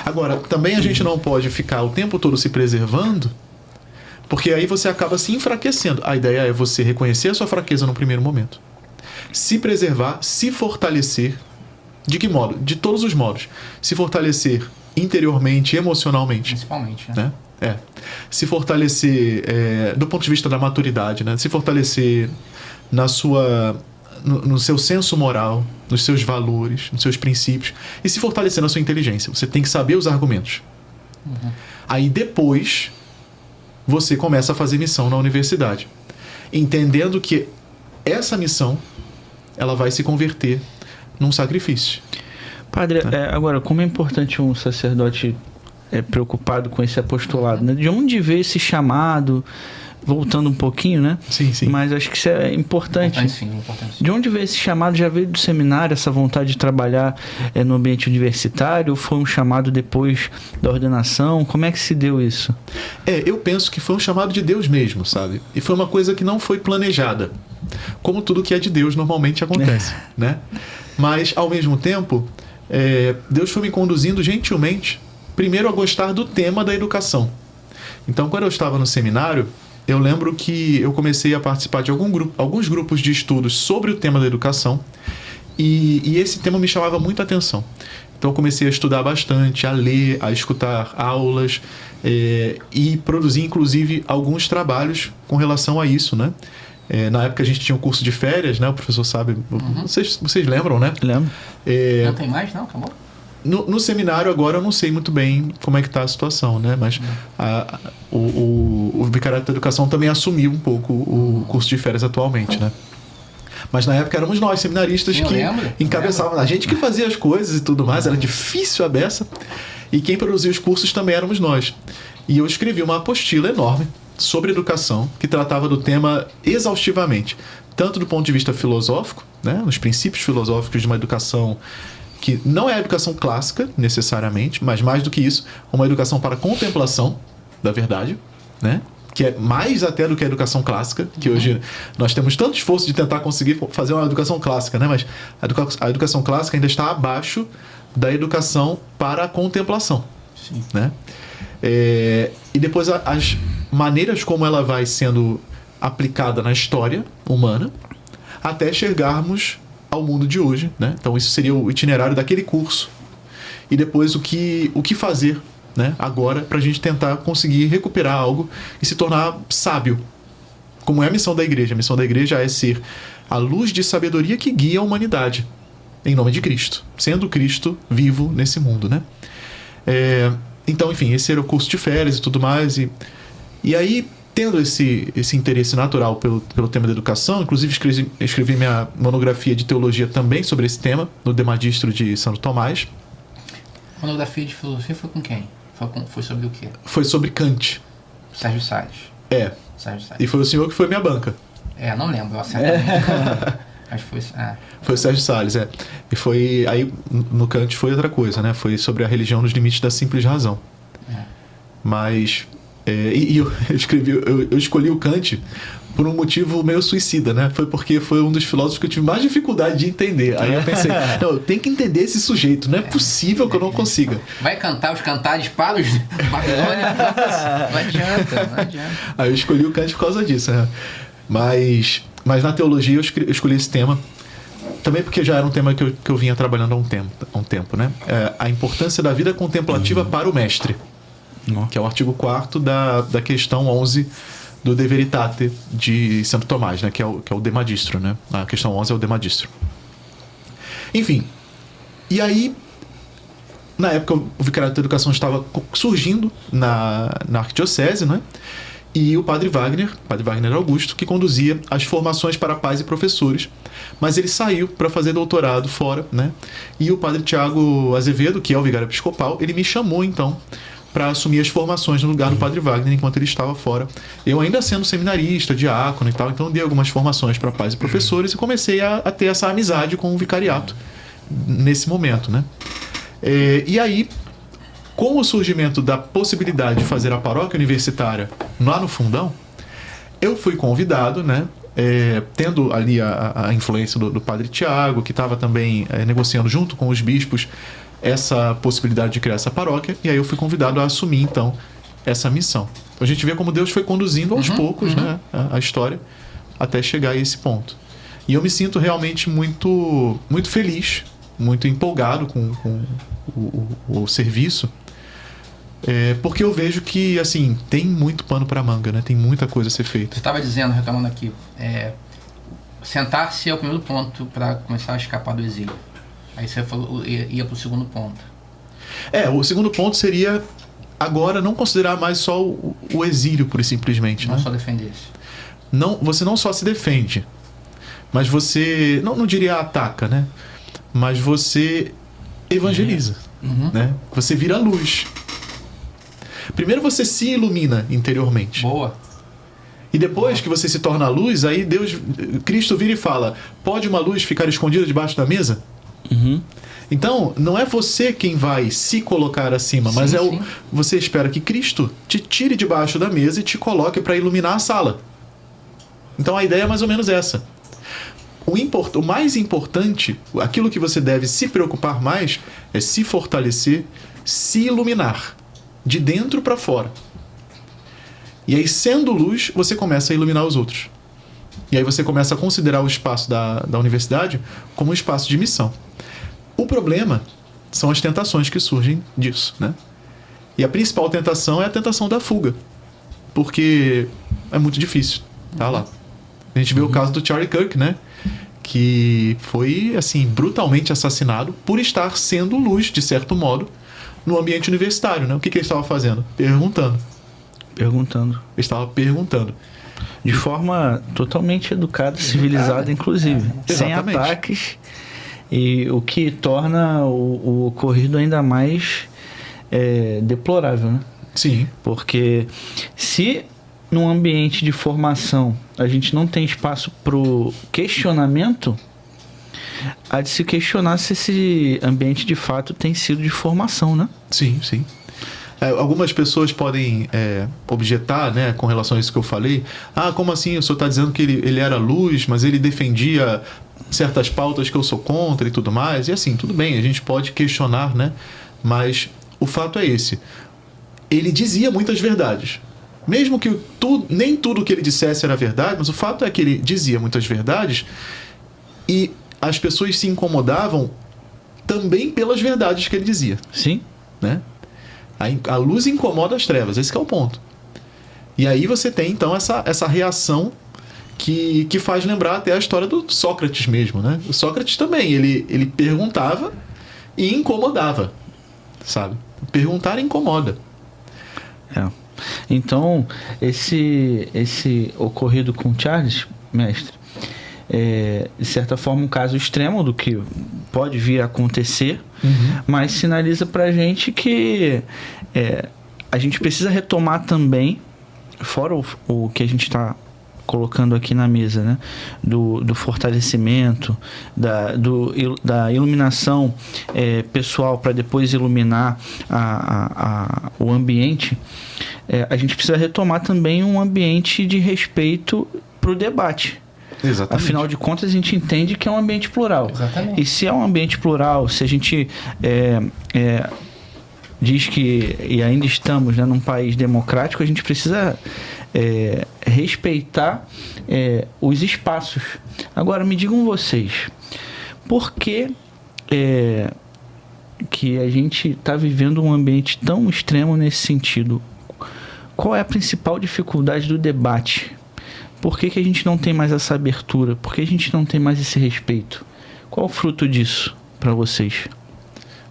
Speaker 3: Agora, também a gente não pode ficar o tempo todo se preservando, porque aí você acaba se enfraquecendo. A ideia é você reconhecer a sua fraqueza no primeiro momento. Se preservar, se fortalecer. De que modo? De todos os modos. Se fortalecer interiormente, emocionalmente.
Speaker 2: Principalmente, né?
Speaker 3: Se fortalecer do ponto de vista da maturidade, né? Se fortalecer no seu senso moral, nos seus valores, nos seus princípios, e se fortalecer na sua inteligência. Você tem que saber os argumentos. Aí depois você começa a fazer missão na universidade, entendendo que essa missão ela vai se converter num sacrifício.
Speaker 1: Padre, agora, como é importante um sacerdote preocupado com esse apostolado, né? De onde veio esse chamado? Voltando um pouquinho, né?
Speaker 3: Sim.
Speaker 1: Mas acho que isso é importante.
Speaker 2: Importante.
Speaker 1: De onde veio esse chamado? Já veio do seminário, essa vontade de trabalhar no ambiente universitário? Ou foi um chamado depois da ordenação? Como é que se deu isso?
Speaker 3: Eu penso que foi um chamado de Deus mesmo, sabe? E foi uma coisa que não foi planejada. Como tudo que é de Deus normalmente acontece, né? Mas, ao mesmo tempo, Deus foi me conduzindo gentilmente, primeiro a gostar do tema da educação. Então, quando eu estava no seminário, eu lembro que eu comecei a participar de alguns grupos de estudos sobre o tema da educação e esse tema me chamava muita atenção. Então eu comecei a estudar bastante, a ler, a escutar aulas e produzir inclusive alguns trabalhos com relação a isso, né? Na época a gente tinha um curso de férias, né? O professor sabe, vocês lembram, né?
Speaker 1: Lembro.
Speaker 2: Não tem mais, não? Acabou?
Speaker 3: No seminário agora eu não sei muito bem como é que está a situação, né? Mas o Vicariato da Educação também assumiu um pouco o curso de férias atualmente, né? Mas na época éramos nós, seminaristas, que encabeçavam. A gente que fazia as coisas e tudo mais, era difícil a beça. E quem produzia os cursos também éramos nós. E eu escrevi uma apostila enorme sobre educação, que tratava do tema exaustivamente, tanto do ponto de vista filosófico, né? Nos princípios filosóficos de uma educação que não é a educação clássica, necessariamente, mas mais do que isso, uma educação para a contemplação da verdade, né? Que é mais até do que a educação clássica, que hoje nós temos tanto esforço de tentar conseguir fazer uma educação clássica, né? Mas a educação clássica ainda está abaixo da educação para a contemplação.
Speaker 2: Sim.
Speaker 3: Né? E depois as maneiras como ela vai sendo aplicada na história humana até chegarmos ao mundo de hoje, né? Então isso seria o itinerário daquele curso e depois o que fazer, né? Agora para a gente tentar conseguir recuperar algo e se tornar sábio, como é a missão da igreja. A missão da igreja é ser a luz de sabedoria que guia a humanidade em nome de Cristo, sendo Cristo vivo nesse mundo, né? Então, enfim, esse era o curso de férias e tudo mais e aí, tendo esse interesse natural pelo tema da educação, inclusive escrevi minha monografia de teologia também sobre esse tema, no De Magistro de Santo Tomás.
Speaker 2: A monografia de filosofia foi com quem? Foi sobre o quê?
Speaker 3: Foi sobre Kant.
Speaker 2: Sérgio Salles. Sérgio Salles.
Speaker 3: E foi o senhor que foi minha banca.
Speaker 2: Não lembro, eu acerto. Mas foi...
Speaker 3: Foi o Sérgio Salles, E foi... Aí, no Kant foi outra coisa, né? Foi sobre a religião nos limites da simples razão. Mas... eu escolhi o Kant por um motivo meio suicida, né? Foi porque foi um dos filósofos que eu tive mais dificuldade de entender. Aí eu pensei, não, eu tenho que entender esse sujeito, não é possível que eu não consiga.
Speaker 2: Vai cantar os cantares para os Babilônia? Não adianta.
Speaker 3: Aí eu escolhi o Kant por causa disso, né? Mas na teologia eu escolhi esse tema também porque já era um tema que eu vinha trabalhando há um tempo, né? A importância da vida contemplativa para o mestre, que é o artigo 4º da questão 11 do De Veritate de Santo Tomás, né? que é o De Magistro, né? A questão 11 é o De Magistro. Enfim, e aí, na época, o Vicariato da Educação estava surgindo na arquidiocese, né? E o Padre Wagner Augusto, que conduzia as formações para pais e professores, mas ele saiu para fazer doutorado fora, né? E o Padre Tiago Azevedo, que é o vigário episcopal, ele me chamou, então, para assumir as formações no lugar do Padre Wagner enquanto ele estava fora. Eu ainda sendo seminarista, diácono e tal, então dei algumas formações para pais e professores e comecei a ter essa amizade com o vicariato nesse momento, né? E aí, com o surgimento da possibilidade de fazer a paróquia universitária lá no Fundão, eu fui convidado, né, tendo ali a influência do padre Tiago, que estava também negociando junto com os bispos essa possibilidade de criar essa paróquia, e aí eu fui convidado a assumir, então, essa missão. Então a gente vê como Deus foi conduzindo aos poucos, né, a história, até chegar a esse ponto. E eu me sinto realmente muito, muito feliz, muito empolgado com o serviço, porque eu vejo que, assim, tem muito pano para manga, né? Tem muita coisa a ser feita.
Speaker 2: Você estava dizendo, reclamando aqui, sentar-se é o primeiro ponto para começar a escapar do exílio. Aí você falou, ia para o segundo ponto.
Speaker 3: O segundo ponto seria, agora, não considerar mais só o exílio, pura e simplesmente.
Speaker 2: Não
Speaker 3: né?
Speaker 2: só defender-se.
Speaker 3: Você não só se defende, mas você, não diria ataca, né? Mas você evangeliza, né? Você vira luz. Primeiro você se ilumina interiormente.
Speaker 2: Boa.
Speaker 3: E depois que você se torna luz, aí Cristo vira e fala: pode uma luz ficar escondida debaixo da mesa? Então, não é você quem vai se colocar acima, mas você espera que Cristo te tire debaixo da mesa e te coloque para iluminar a sala. Então a ideia é mais ou menos essa. O mais importante, aquilo que você deve se preocupar mais, é se fortalecer, se iluminar, de dentro para fora. E aí, sendo luz, você começa a iluminar os outros. E aí você começa a considerar o espaço da universidade como um espaço de missão. O problema são as tentações que surgem disso, né? E a principal tentação é a tentação da fuga. Porque é muito difícil. Tá lá. A gente vê o caso do Charlie Kirk, né? Que foi, assim, brutalmente assassinado por estar sendo luz, de certo modo, no ambiente universitário, né? O que ele estava fazendo? Perguntando. Ele estava perguntando.
Speaker 1: De forma totalmente educada, civilizada, inclusive. Sem
Speaker 3: Exatamente.
Speaker 1: ataques. E o que torna o ocorrido ainda mais deplorável, né?
Speaker 3: Sim.
Speaker 1: Porque se num ambiente de formação a gente não tem espaço para o questionamento, há de se questionar se esse ambiente de fato tem sido de formação, né?
Speaker 3: Sim, sim. Algumas pessoas podem objetar, né, com relação a isso que eu falei. Como assim? O senhor está dizendo que ele era luz, mas ele defendia certas pautas que eu sou contra e tudo mais. E assim, tudo bem, a gente pode questionar, né? Mas o fato é esse. Ele dizia muitas verdades. Mesmo que nem tudo que ele dissesse era verdade, mas o fato é que ele dizia muitas verdades e as pessoas se incomodavam também pelas verdades que ele dizia.
Speaker 1: Sim.
Speaker 3: Né? A luz incomoda as trevas, esse que é o ponto. E aí você tem, então, essa reação que faz lembrar até a história do Sócrates mesmo, né? O Sócrates também, ele perguntava e incomodava, sabe? Perguntar incomoda.
Speaker 1: Então, esse ocorrido com Charles, mestre, de certa forma um caso extremo do que pode vir a acontecer, mas sinaliza pra gente que a gente precisa retomar também, fora o que a gente está colocando aqui na mesa, né? Do fortalecimento, da iluminação pessoal para depois iluminar o ambiente. A gente precisa retomar também um ambiente de respeito para o debate.
Speaker 3: Exatamente.
Speaker 1: Afinal de contas, a gente entende que é um ambiente plural.
Speaker 2: Exatamente.
Speaker 1: E se é um ambiente plural, se a gente diz que, e ainda estamos, né, num país democrático, a gente precisa respeitar os espaços. Agora, me digam vocês, por que a gente está vivendo um ambiente tão extremo nesse sentido? Qual é a principal dificuldade do debate? Por que a gente não tem mais essa abertura? Por que a gente não tem mais esse respeito? Qual é o fruto disso para vocês?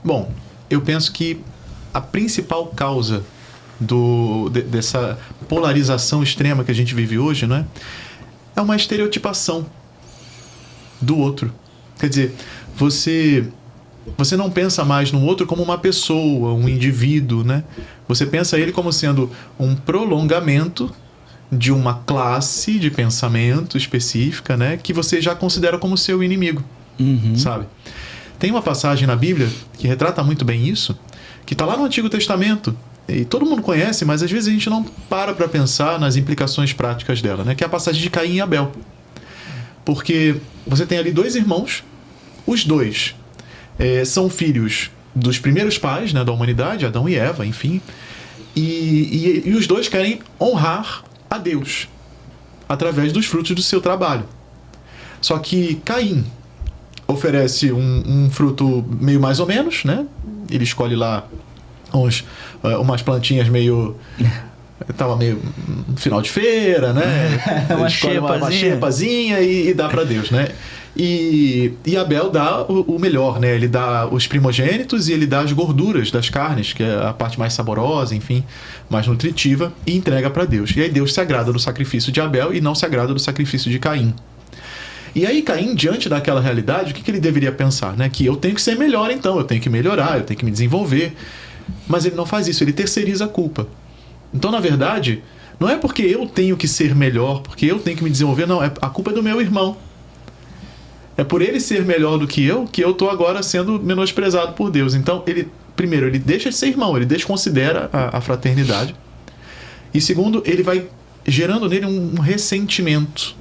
Speaker 3: Bom, eu penso que a principal causa dessa polarização extrema que a gente vive hoje, não é uma estereotipação do outro. Quer dizer, você não pensa mais no outro como uma pessoa, um indivíduo, né? Você pensa ele como sendo um prolongamento de uma classe de pensamento específica, né? Que você já considera como seu inimigo, sabe? Tem uma passagem na Bíblia que retrata muito bem isso, que está lá no Antigo Testamento, e todo mundo conhece, mas às vezes a gente não para pensar nas implicações práticas dela, né? Que é a passagem de Caim e Abel. Porque você tem ali 2 irmãos, os 2 são filhos dos primeiros pais, né, da humanidade, Adão e Eva, enfim, e os 2 querem honrar a Deus através dos frutos do seu trabalho. Só que Caim oferece um fruto meio mais ou menos, né? Ele escolhe lá umas plantinhas meio... Tava meio final de feira, né? uma xepazinha e dá para Deus, né? E Abel dá o melhor, né? Ele dá os primogênitos e ele dá as gorduras das carnes, que é a parte mais saborosa, enfim, mais nutritiva, e entrega para Deus. E aí Deus se agrada do sacrifício de Abel e não se agrada do sacrifício de Caim. E aí Caim, diante daquela realidade, o que ele deveria pensar? Né? Que eu tenho que ser melhor então, eu tenho que melhorar, eu tenho que me desenvolver. Mas ele não faz isso, ele terceiriza a culpa. Então, na verdade, não é porque eu tenho que ser melhor, porque eu tenho que me desenvolver, não. A culpa é do meu irmão. É por ele ser melhor do que eu estou agora sendo menosprezado por Deus. Então, primeiro, ele deixa de ser irmão, ele desconsidera a fraternidade. E segundo, ele vai gerando nele um ressentimento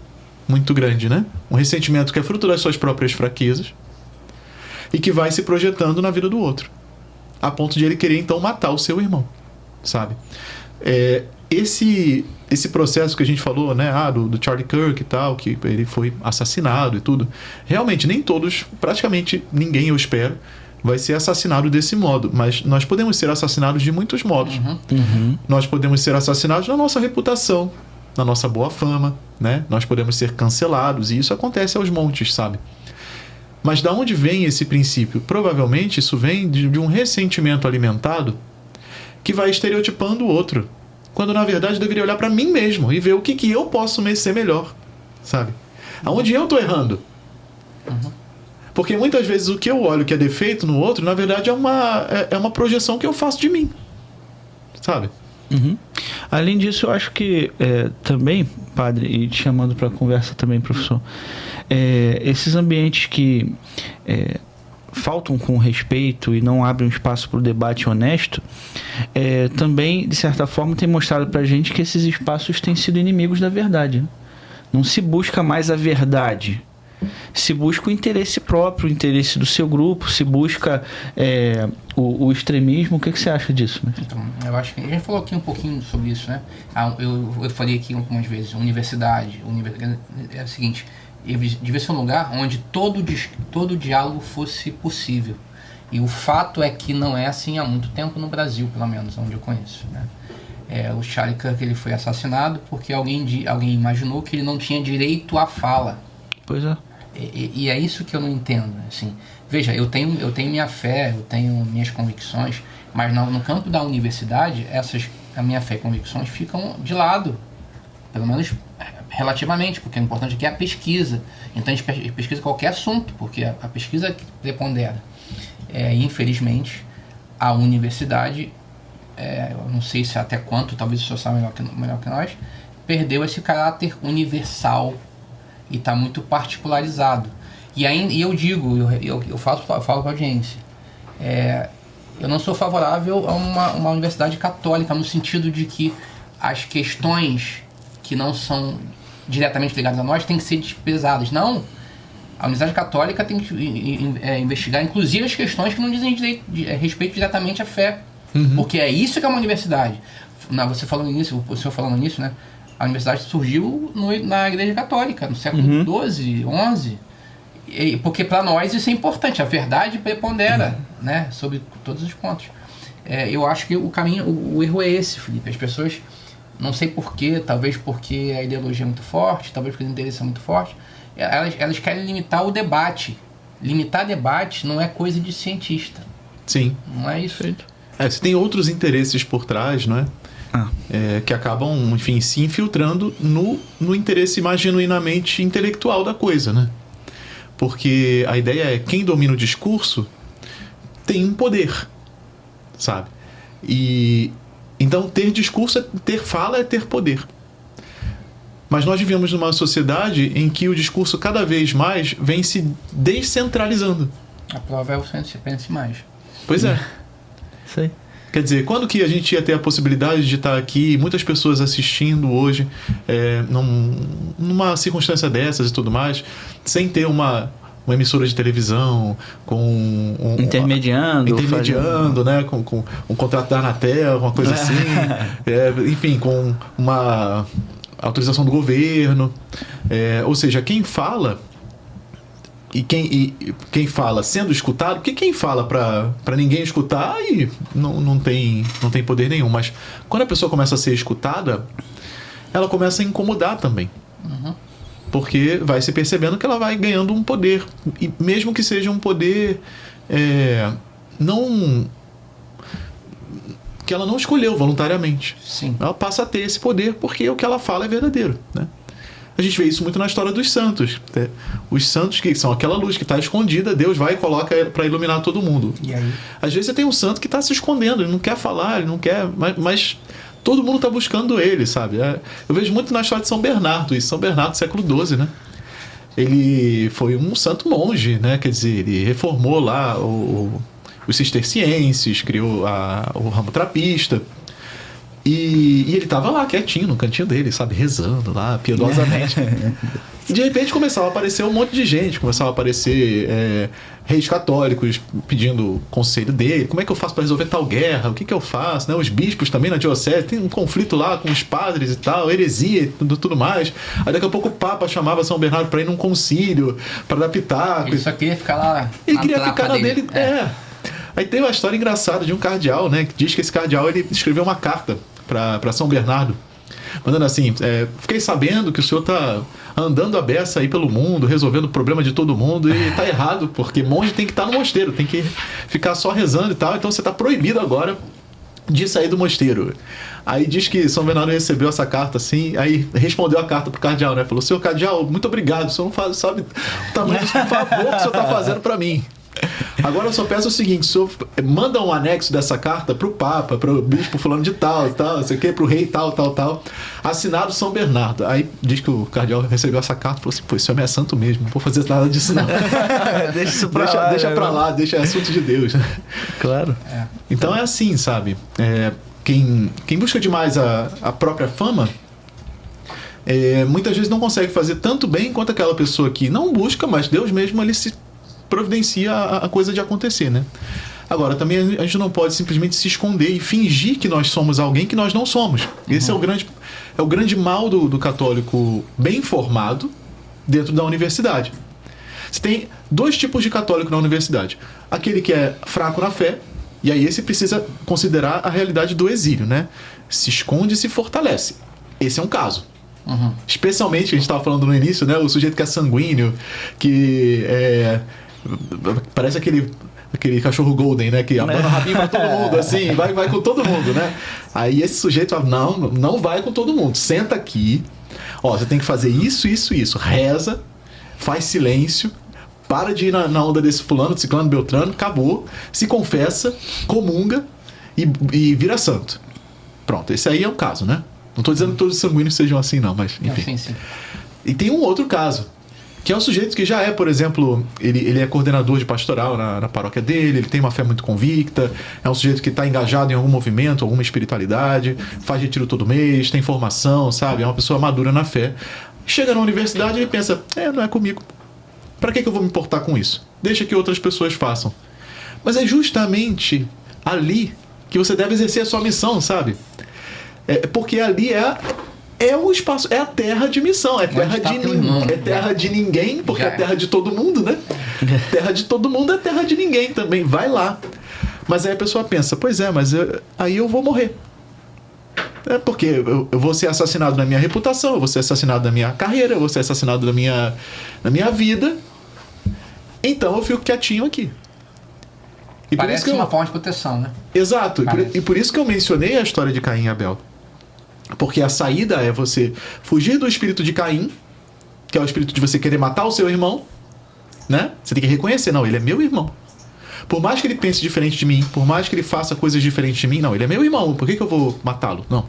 Speaker 3: muito grande, né? Um ressentimento que é fruto das suas próprias fraquezas e que vai se projetando na vida do outro. A ponto de ele querer, então, matar o seu irmão, sabe? Esse processo que a gente falou, né, do Charlie Kirk e tal, que ele foi assassinado e tudo, realmente nem todos, praticamente ninguém, eu espero, vai ser assassinado desse modo, mas nós podemos ser assassinados de muitos modos. Nós podemos ser assassinados na nossa reputação, na nossa boa fama, né? Nós podemos ser cancelados, e isso acontece aos montes, sabe? Mas da onde vem esse princípio? Provavelmente isso vem de um ressentimento alimentado que vai estereotipando o outro, quando na verdade eu deveria olhar para mim mesmo e ver o que eu posso ser melhor, sabe? Aonde eu estou errando. Porque muitas vezes o que eu olho que é defeito no outro, na verdade é uma projeção que eu faço de mim, sabe?
Speaker 1: Além disso, eu acho que também, padre, e te chamando para a conversa também, professor, esses ambientes que faltam com respeito e não abrem um espaço para o debate honesto, também, de certa forma, tem mostrado para a gente que esses espaços têm sido inimigos da verdade, né? Não se busca mais a verdade, se busca o interesse próprio, o interesse do seu grupo, se busca o extremismo. O que você acha disso?
Speaker 2: Então, eu acho que a gente falou aqui um pouquinho sobre isso, né? Eu falei aqui algumas vezes, universidade é o seguinte, devia ser um lugar onde todo diálogo fosse possível. E o fato é que não é assim há muito tempo no Brasil, pelo menos, onde eu conheço, né? O Charlie Kirk, ele foi assassinado porque alguém imaginou que ele não tinha direito à fala.
Speaker 1: Pois é.
Speaker 2: E é isso que eu não entendo, assim. Veja, eu tenho minha fé, eu tenho minhas convicções, mas no campo da universidade, a minha fé e convicções ficam de lado, pelo menos relativamente, porque o importante aqui é a pesquisa. Então a gente pesquisa qualquer assunto, porque a pesquisa prepondera. Infelizmente, a universidade, eu não sei se até quanto, talvez o senhor saiba melhor que nós, perdeu esse caráter universal e está muito particularizado. E eu digo, eu falo para a audiência, eu não sou favorável a uma universidade católica, no sentido de que as questões que não são diretamente ligadas a nós têm que ser desprezadas. Não, a universidade católica tem que investigar, inclusive, as questões que não dizem respeito diretamente à fé. Porque é isso que é uma universidade. Você falando nisso, o senhor falando nisso, né? A universidade surgiu na Igreja Católica, no século XII, XI. Porque para nós isso é importante, a verdade prepondera, né, sobre todos os pontos. Eu acho que o erro é esse, Felipe. As pessoas, não sei porquê, talvez porque a ideologia é muito forte, talvez porque o interesse é muito forte, elas querem limitar o debate. Limitar debate não é coisa de cientista.
Speaker 3: Sim.
Speaker 2: Não é isso.
Speaker 3: Você tem outros interesses por trás, não é? Que acabam, enfim, se infiltrando no interesse mais genuinamente intelectual da coisa, né? Porque a ideia é quem domina o discurso tem um poder, sabe? E então ter discurso, ter fala é ter poder. Mas nós vivemos numa sociedade em que o discurso cada vez mais vem se descentralizando.
Speaker 2: A prova é o senso, pense mais.
Speaker 3: Pois é.
Speaker 1: Sei.
Speaker 3: Quer dizer, quando que a gente ia ter a possibilidade de estar aqui, muitas pessoas assistindo hoje, numa circunstância dessas e tudo mais, sem ter uma emissora de televisão, com intermediando, né? Com um contrato da Anatel, uma coisa assim, enfim, com uma autorização do governo, ou seja, quem fala e quem fala sendo escutado, porque quem fala para ninguém escutar, aí não tem poder nenhum, mas quando a pessoa começa a ser escutada, ela começa a incomodar também. Porque vai se percebendo que ela vai ganhando um poder. E mesmo que seja um poder que ela não escolheu voluntariamente.
Speaker 2: Sim.
Speaker 3: Ela passa a ter esse poder porque o que ela fala é verdadeiro, né? A gente vê isso muito na história dos santos. Os santos, que são aquela luz que está escondida, Deus vai e coloca para iluminar todo mundo.
Speaker 2: E aí?
Speaker 3: Às vezes você tem um santo que está se escondendo, ele não quer falar, ele não quer... Mas todo mundo está buscando ele, sabe? Eu vejo muito na história de São Bernardo, isso, São Bernardo, século XII, né? Ele foi um santo monge, né? Quer dizer, ele reformou lá os cistercienses, criou o ramo trapista. E ele estava lá quietinho no cantinho dele, sabe? Rezando lá, piedosamente. E de repente começava a aparecer um monte de gente, começava a aparecer reis católicos pedindo conselho dele. Como é que eu faço para resolver tal guerra? O que eu faço? Né? Os bispos também na diocese, tem um conflito lá com os padres e tal, heresia e tudo mais. Aí daqui a pouco o Papa chamava São Bernardo para ir num concílio, para dar pitaco.
Speaker 2: Ele só queria ficar lá.
Speaker 3: Ele queria ficar na dele. Aí tem uma história engraçada de um cardeal, né? Que diz que esse cardeal ele escreveu uma carta para São Bernardo, mandando assim: fiquei sabendo que o senhor está andando a beça aí pelo mundo, resolvendo o problema de todo mundo, e está errado, porque monge tem que estar no mosteiro, tem que ficar só rezando e tal, então você está proibido agora de sair do mosteiro. Aí diz que São Bernardo recebeu essa carta assim, aí respondeu a carta pro cardeal, né? Falou: senhor cardeal, muito obrigado, o senhor não sabe o tamanho desse favor que o senhor está fazendo para mim. Agora eu só peço o seguinte: o senhor manda um anexo dessa carta pro Papa, pro bispo fulano de tal, não sei o que, pro rei tal, assinado São Bernardo. Aí diz que o cardeal recebeu essa carta e falou assim: pô, esse homem é santo mesmo, não vou fazer nada disso não.
Speaker 1: Deixa isso pra lá.
Speaker 3: Deixa pra lá, deixa assunto de Deus.
Speaker 1: Claro.
Speaker 3: Então é assim, sabe? Quem busca demais a própria fama, muitas vezes não consegue fazer tanto bem quanto aquela pessoa que não busca, mas Deus mesmo ele se providencia a coisa de acontecer, né? Agora, também a gente não pode simplesmente se esconder e fingir que nós somos alguém que nós não somos. Esse é o grande mal do católico bem formado dentro da universidade. Você tem dois tipos de católico na universidade. Aquele que é fraco na fé, e aí esse precisa considerar a realidade do exílio, né? Se esconde e se fortalece. Esse é um caso. Especialmente, a gente estava falando no início, né? O sujeito que é sanguíneo, que parece aquele cachorro golden, né? Que abana o rabinho pra todo mundo, assim, vai com todo mundo, né? Aí esse sujeito fala: não vai com todo mundo. Senta aqui, você tem que fazer isso, reza, faz silêncio, para de ir na onda desse fulano, de ciclano, beltrano, acabou, se confessa, comunga e vira santo. Pronto, esse aí é um caso, né? Não estou dizendo que todos os sanguíneos sejam assim, não, mas enfim.
Speaker 2: Sim.
Speaker 3: E tem um outro caso, que é um sujeito que já por exemplo, ele é coordenador de pastoral na paróquia dele, ele tem uma fé muito convicta, é um sujeito que está engajado em algum movimento, alguma espiritualidade, faz retiro todo mês, tem formação, sabe? É uma pessoa madura na fé. Chega na universidade e ele pensa: não é comigo. Para que eu vou me importar com isso? Deixa que outras pessoas façam. Mas é justamente ali que você deve exercer a sua missão, sabe? Porque ali é o espaço, é a terra de missão, é terra de ninguém, porque é terra de todo mundo, né? Terra de todo mundo é terra de ninguém também, vai lá. Mas aí a pessoa pensa: pois mas aí eu vou morrer. Porque eu vou ser assassinado na minha reputação, eu vou ser assassinado na minha carreira, eu vou ser assassinado na minha vida. Então eu fico quietinho aqui. E
Speaker 2: parece
Speaker 3: por isso
Speaker 2: uma forma de proteção, né?
Speaker 3: Exato. E por isso que eu mencionei a história de Caim e Abel. Porque a saída é você fugir do espírito de Caim, que é o espírito de você querer matar o seu irmão, né? Você tem que reconhecer: não, ele é meu irmão. Por mais que ele pense diferente de mim, por mais que ele faça coisas diferentes de mim, não, ele é meu irmão, por que eu vou matá-lo? Não.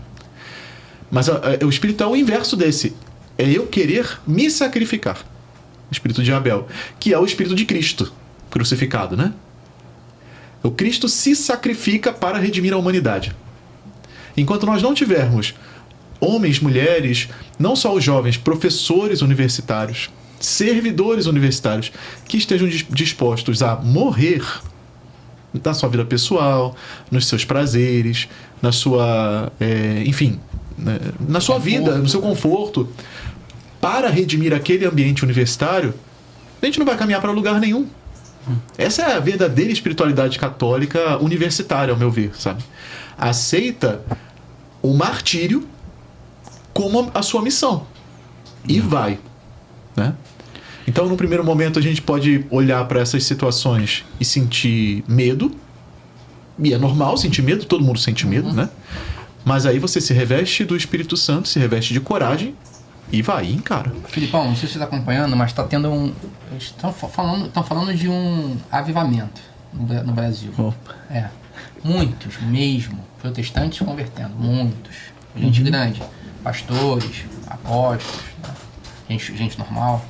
Speaker 3: Mas o espírito é o inverso desse. É eu querer me sacrificar. O espírito de Abel, que é o espírito de Cristo crucificado, né? O Cristo se sacrifica para redimir a humanidade. Enquanto nós não tivermos homens, mulheres, não só os jovens, professores universitários, servidores universitários, que estejam dispostos a morrer na sua vida pessoal, nos seus prazeres, na sua, enfim, na sua vida, no seu conforto, para redimir aquele ambiente universitário, a gente não vai caminhar para lugar nenhum. Essa é a verdadeira espiritualidade católica universitária, ao meu ver, sabe? Aceita o martírio como a sua missão. E vai, né? Então, no primeiro momento, a gente pode olhar para essas situações e sentir medo. E é normal sentir medo, todo mundo sente medo, né? Mas aí você se reveste do Espírito Santo, se reveste de coragem e vai, e encara.
Speaker 2: Filipão, não sei se você está acompanhando, mas está tendo um... Estão falando de um avivamento no Brasil.
Speaker 1: Opa.
Speaker 2: Muitos mesmo, protestantes convertendo, muitos. Gente grande, pastores, apóstolos, né? gente normal,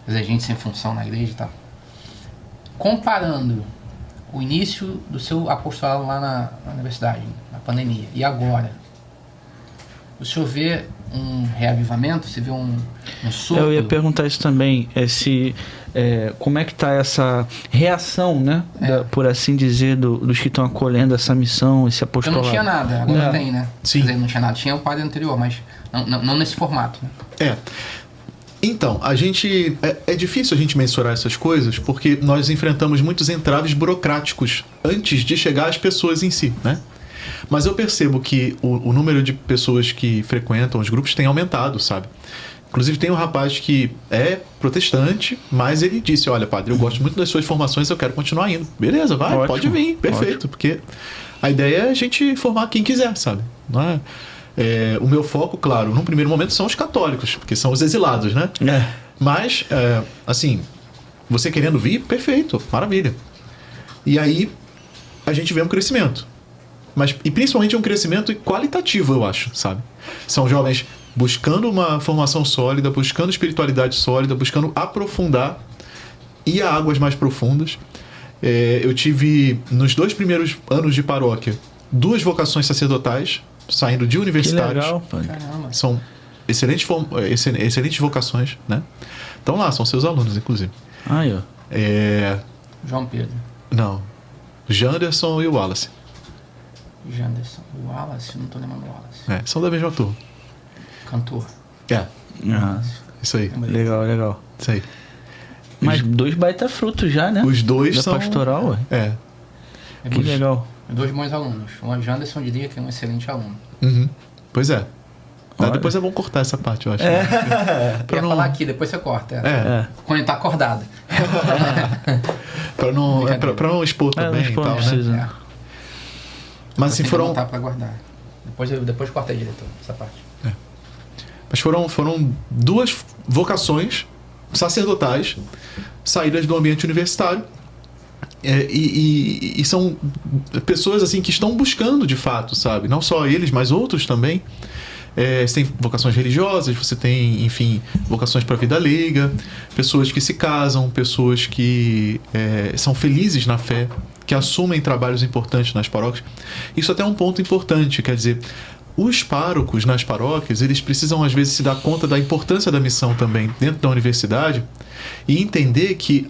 Speaker 2: às vezes gente sem função na igreja e tal. Comparando o início do seu apostolado lá na universidade, na pandemia, e agora, o senhor vê um reavivamento? Você vê um sopro?
Speaker 1: Eu ia perguntar isso também, como é que está essa reação, né, por assim dizer, dos que estão acolhendo essa missão, esse apostolado?
Speaker 2: Porque não tinha nada, agora tem, né?
Speaker 3: Sim.
Speaker 2: Quer dizer, não tinha nada, tinha o padre anterior, mas não nesse formato, né?
Speaker 3: Então, a gente... É difícil a gente mensurar essas coisas porque nós enfrentamos muitos entraves burocráticos antes de chegar às pessoas em si, né? Mas eu percebo que o número de pessoas que frequentam os grupos tem aumentado, sabe? Inclusive tem um rapaz que é protestante, mas ele disse, olha, padre, eu gosto muito das suas formações, eu quero continuar indo. Beleza, vai, ótimo, pode vir, perfeito. Ótimo. Porque a ideia é a gente formar quem quiser, sabe? Não é? O meu foco, claro, num primeiro momento são os católicos, porque são os exilados, né? Mas, assim, você querendo vir, perfeito, maravilha. E aí a gente vê um crescimento. E principalmente um crescimento qualitativo, eu acho, sabe? São jovens buscando uma formação sólida, buscando espiritualidade sólida, buscando aprofundar, ir a águas mais profundas. Eu tive, nos 2 primeiros anos de paróquia, 2 vocações sacerdotais, saindo de universitários.
Speaker 1: Que legal, pai.
Speaker 3: São excelentes vocações, né? Então lá, são seus alunos, inclusive.
Speaker 1: Aí, ó.
Speaker 2: João Pedro.
Speaker 3: Não. Janderson e o Wallace.
Speaker 2: Janderson. O Wallace, não tô lembrando o Wallace.
Speaker 3: São da mesma turma.
Speaker 2: Cantor.
Speaker 3: Isso aí.
Speaker 1: Legal.
Speaker 3: Isso aí.
Speaker 1: Mas 2 baita frutos já, né?
Speaker 3: Os 2
Speaker 1: da
Speaker 3: são...
Speaker 1: pastoral, ué. Que legal.
Speaker 2: 2 bons alunos. O Janderson diria que é um excelente aluno.
Speaker 3: Pois é. Depois é bom cortar essa parte, eu acho.
Speaker 2: Pra não falar aqui, depois você corta. Quando ele tá acordado.
Speaker 3: pra não expor também e tal, né? Mas assim, foram...
Speaker 2: Pra guardar. Depois corta aí, diretor, essa parte.
Speaker 3: Mas foram 2 vocações sacerdotais saídas do ambiente universitário. E são pessoas assim que estão buscando de fato, sabe? Não só eles, mas outros também. Você tem vocações religiosas, você tem, enfim, vocações para a vida leiga, pessoas que se casam, pessoas que são felizes na fé, que assumem trabalhos importantes nas paróquias. Isso até é um ponto importante, quer dizer, os párocos nas paróquias, eles precisam às vezes se dar conta da importância da missão também dentro da universidade e entender que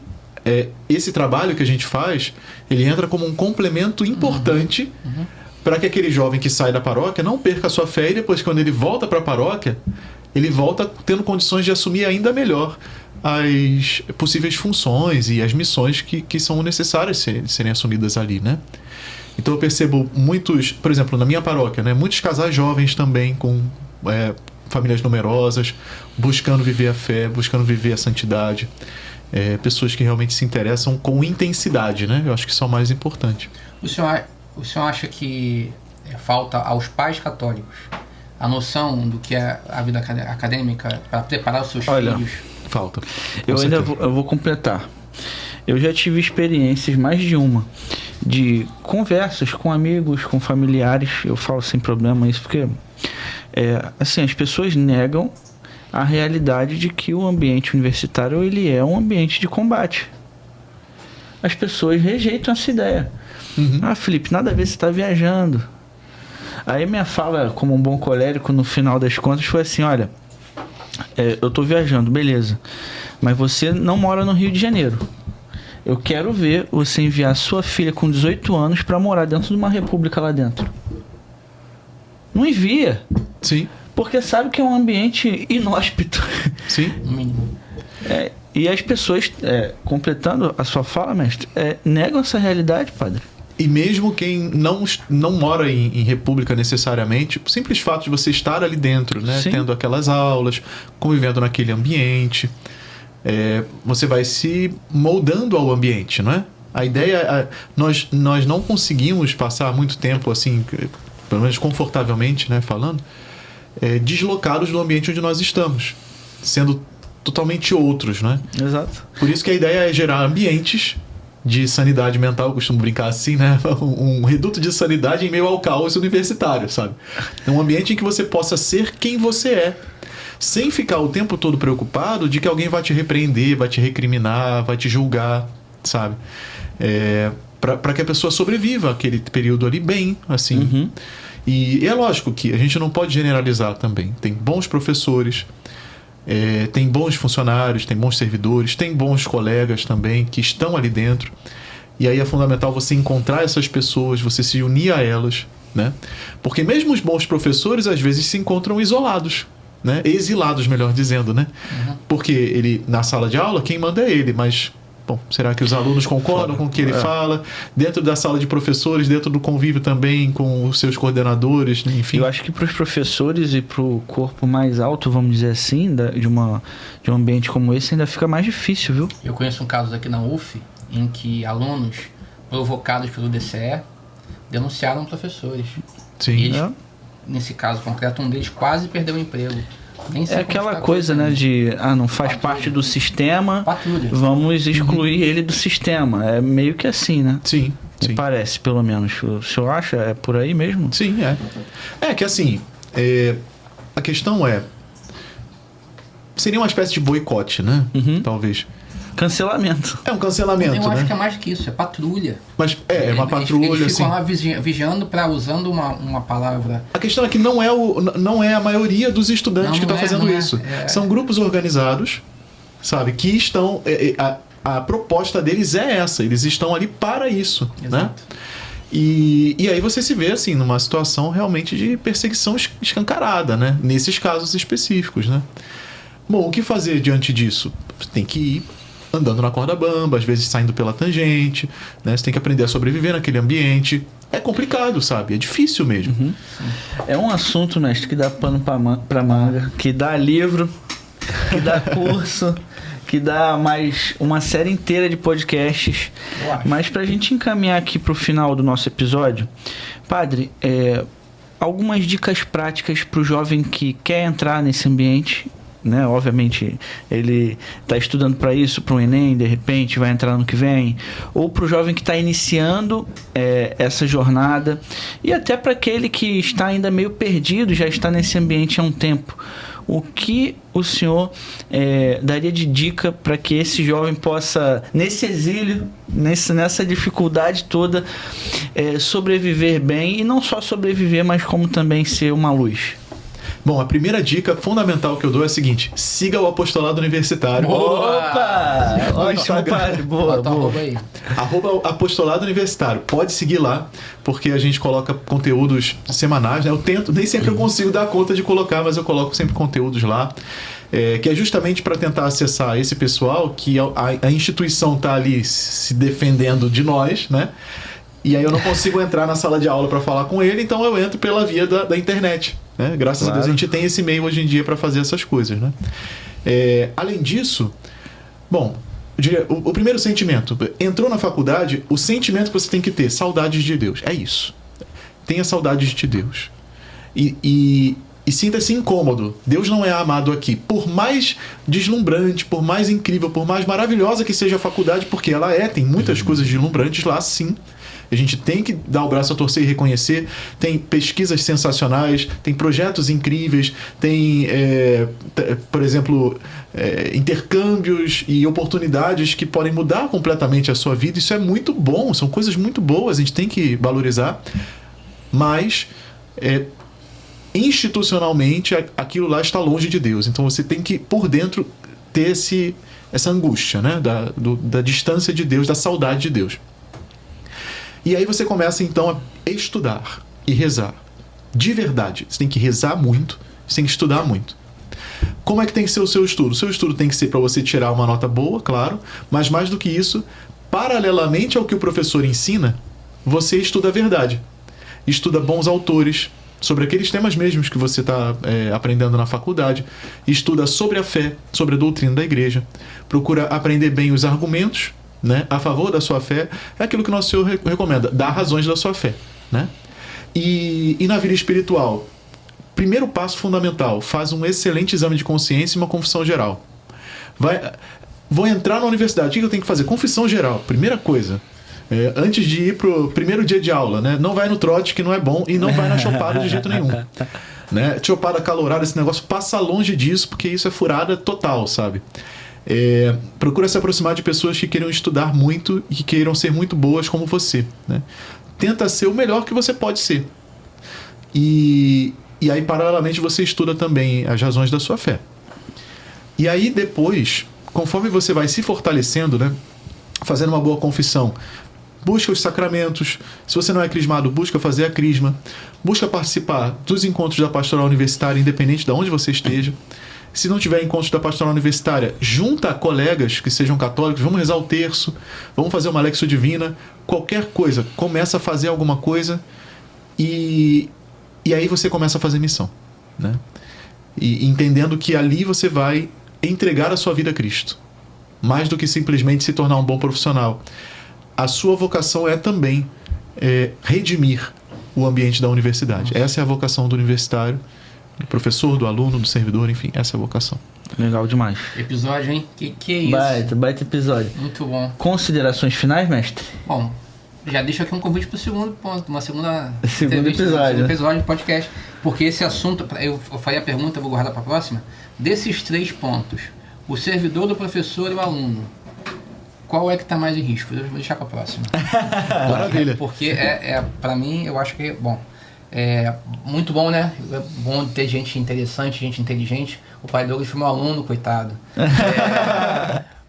Speaker 3: esse trabalho que a gente faz, ele entra como um complemento importante para que aquele jovem que sai da paróquia não perca a sua fé e depois, quando ele volta para a paróquia, ele volta tendo condições de assumir ainda melhor as possíveis funções e as missões que são necessárias serem assumidas ali, né? Então eu percebo muitos, por exemplo, na minha paróquia, né, muitos casais jovens também com famílias numerosas, buscando viver a fé, buscando viver a santidade. Pessoas que realmente se interessam com intensidade, né? Eu acho que isso é o mais importante.
Speaker 2: O senhor acha que falta aos pais católicos a noção do que é a vida acadêmica para preparar os seus filhos?
Speaker 3: Falta.
Speaker 1: Eu vou completar. Eu já tive experiências, mais de uma, de conversas com amigos, com familiares. Eu falo sem problema isso, porque assim, as pessoas negam a realidade de que o ambiente universitário ele é um ambiente de combate. As pessoas rejeitam essa ideia. Ah, Felipe, nada a ver, você tá viajando. Aí minha fala, como um bom colérico, no final das contas, foi assim, olha, eu tô viajando, beleza, mas você não mora no Rio de Janeiro. Eu quero ver você enviar sua filha com 18 anos pra morar dentro de uma república lá dentro. Não envia.
Speaker 3: Sim.
Speaker 1: Porque sabe que é um ambiente inóspito.
Speaker 3: Sim.
Speaker 1: E as pessoas, completando a sua fala, mestre, negam essa realidade, padre.
Speaker 3: E mesmo quem não mora em república necessariamente, o simples fato de você estar ali dentro, né?
Speaker 1: Sim.
Speaker 3: Tendo aquelas aulas, convivendo naquele ambiente, você vai se moldando ao ambiente, não é? A ideia, nós não conseguimos passar muito tempo assim, pelo menos confortavelmente, né, falando, deslocados do ambiente onde nós estamos, sendo totalmente outros, né?
Speaker 1: Exato.
Speaker 3: Por isso que a ideia é gerar ambientes de sanidade mental, eu costumo brincar assim, né? Um reduto de sanidade em meio ao caos universitário, sabe? É um ambiente em que você possa ser quem você é, sem ficar o tempo todo preocupado de que alguém vai te repreender, vai te recriminar, vai te julgar, sabe? Para que a pessoa sobreviva aquele período ali bem, assim.
Speaker 1: Uhum.
Speaker 3: E é lógico que a gente não pode generalizar também. Tem bons professores, tem bons funcionários, tem bons servidores, tem bons colegas também que estão ali dentro. E aí é fundamental você encontrar essas pessoas, você se unir a elas, né? Porque mesmo os bons professores às vezes se encontram isolados, né? Exilados, melhor dizendo, né?
Speaker 2: Uhum.
Speaker 3: Porque ele, na sala de aula, quem manda é ele, mas bom, será que os alunos concordam com o que ele fala? Dentro da sala de professores, dentro do convívio também com os seus coordenadores, enfim.
Speaker 1: Eu acho que para os professores e para o corpo mais alto, vamos dizer assim, de um ambiente como esse, ainda fica mais difícil, viu?
Speaker 2: Eu conheço um caso aqui na UF, em que alunos provocados pelo DCE denunciaram professores.
Speaker 3: Sim.
Speaker 2: E eles, nesse caso concreto, um deles quase perdeu o emprego. Nem sei
Speaker 1: É aquela coisa, né, de não faz parte do sistema,
Speaker 2: Patrulha.
Speaker 1: vamos excluir ele do sistema. É meio que assim, né?
Speaker 3: Sim.
Speaker 1: Me parece, pelo menos. O senhor acha? É por aí mesmo?
Speaker 3: Sim, é que assim, a questão seria uma espécie de boicote, né?
Speaker 1: Uhum.
Speaker 3: Talvez.
Speaker 1: Cancelamento.
Speaker 3: É um cancelamento,
Speaker 2: Eu acho
Speaker 3: né?
Speaker 2: que é mais que isso, é patrulha.
Speaker 3: Mas é uma patrulha,
Speaker 2: Eles ficam
Speaker 3: assim.
Speaker 2: lá vigiando, usando uma palavra.
Speaker 3: A questão é que não é a maioria dos estudantes que está fazendo isso. São grupos organizados, sabe, que estão... A proposta deles é essa, eles estão ali para isso,
Speaker 2: Exato.
Speaker 3: né? E aí você se vê, assim, numa situação realmente de perseguição escancarada, né? Nesses casos específicos, né? Bom, o que fazer diante disso? Você tem que ir andando na corda bamba, às vezes saindo pela tangente, né? Você tem que aprender a sobreviver naquele ambiente. É complicado, sabe? É difícil mesmo.
Speaker 1: Uhum. É um assunto, mestre, que dá pano pra manga, que dá livro, que dá curso, que dá mais uma série inteira de podcasts. Mas pra gente encaminhar aqui pro final do nosso episódio, padre, algumas dicas práticas pro jovem que quer entrar nesse ambiente, né? Obviamente ele está estudando para isso, para o Enem, de repente vai entrar no que vem, ou para o jovem que está iniciando essa jornada, e até para aquele que está ainda meio perdido, já está nesse ambiente há um tempo. O que o senhor daria de dica para que esse jovem possa, nesse exílio, nessa dificuldade toda, sobreviver bem, e não só sobreviver, mas como também ser uma luz?
Speaker 3: Bom, a primeira dica fundamental que eu dou é a seguinte: siga o apostolado universitário.
Speaker 1: Opa! Ótimo, padre. Boa.
Speaker 2: Aí.
Speaker 3: @apostolado universitário. Pode seguir lá, porque a gente coloca conteúdos semanais, né? Eu tento, nem sempre eu consigo dar conta de colocar, mas eu coloco sempre conteúdos lá. Que é justamente para tentar acessar esse pessoal que a instituição está ali se defendendo de nós, né? E aí eu não consigo entrar na sala de aula para falar com ele, então eu entro pela via da internet, né? Graças a Deus a gente tem esse meio hoje em dia para fazer essas coisas, né? Além disso, bom, eu diria, o primeiro sentimento, entrou na faculdade, o sentimento que você tem que ter, saudades de Deus, é isso. Tenha saudades de Deus. E sinta-se incômodo. Deus não é amado aqui. Por mais deslumbrante, por mais incrível, por mais maravilhosa que seja a faculdade, porque ela tem muitas coisas deslumbrantes lá, sim. A gente tem que dar o braço a torcer e reconhecer. Tem pesquisas sensacionais, tem projetos incríveis, tem, por exemplo, intercâmbios e oportunidades que podem mudar completamente a sua vida. Isso é muito bom, são coisas muito boas, a gente tem que valorizar. Mas, institucionalmente, aquilo lá está longe de Deus. Então você tem que, por dentro, ter essa angústia, né? Da distância de Deus, da saudade de Deus. E aí você começa então a estudar e rezar. De verdade. Você tem que rezar muito, você tem que estudar muito. Como é que tem que ser o seu estudo? O seu estudo tem que ser para você tirar uma nota boa, claro, mas mais do que isso, paralelamente ao que o professor ensina, você estuda a verdade. Estuda bons autores, sobre aqueles temas mesmos que você está aprendendo na faculdade. Estuda sobre a fé, sobre a doutrina da igreja. Procura aprender bem os argumentos, né, a favor da sua fé. É aquilo que o nosso Senhor recomenda, dar razões da sua fé, né? E na vida espiritual, primeiro passo fundamental, faz um excelente exame de consciência e uma confissão geral. Vou entrar na universidade, o que eu tenho que fazer? Confissão geral, primeira coisa. Antes de ir pro primeiro dia de aula, né? Não vai no trote, que não é bom, e não vai na chopada de jeito nenhum. Né? Chopada calorada, esse negócio, passa longe disso, porque isso é furada total, sabe? Procura se aproximar de pessoas que queiram estudar muito e que queiram ser muito boas como você, né? Tenta ser o melhor que você pode ser. E aí, paralelamente, você estuda também as razões da sua fé. E aí, depois, conforme você vai se fortalecendo, né? Fazendo uma boa confissão, busca os sacramentos. Se você não é crismado, busca fazer a crisma. Busca participar dos encontros da pastoral universitária, independente de onde você esteja. Se não tiver encontros da pastoral universitária, junta colegas que sejam católicos, vamos rezar o terço, vamos fazer uma Lexio Divina, qualquer coisa. Começa a fazer alguma coisa e aí você começa a fazer missão, né? E entendendo que ali você vai entregar a sua vida a Cristo. Mais do que simplesmente se tornar um bom profissional. A sua vocação é também redimir o ambiente da universidade. Essa é a vocação do universitário, do professor, do aluno, do servidor, enfim, essa é a vocação.
Speaker 1: Legal demais.
Speaker 2: Episódio, hein? Que é isso?
Speaker 1: Baita episódio.
Speaker 2: Muito bom.
Speaker 1: Considerações finais, mestre?
Speaker 2: Bom, já deixo aqui um convite para o segundo ponto, uma segunda episódio do podcast, porque esse assunto, eu falei a pergunta, eu vou guardar para a próxima. Desses 3 pontos, o servidor, do professor e o aluno, qual é que está mais em risco? Eu vou deixar para a próxima.
Speaker 3: Maravilha.
Speaker 2: Porque para mim, eu acho que, é muito bom, né? É bom ter gente interessante, gente inteligente. O pai Douglas foi meu aluno, coitado.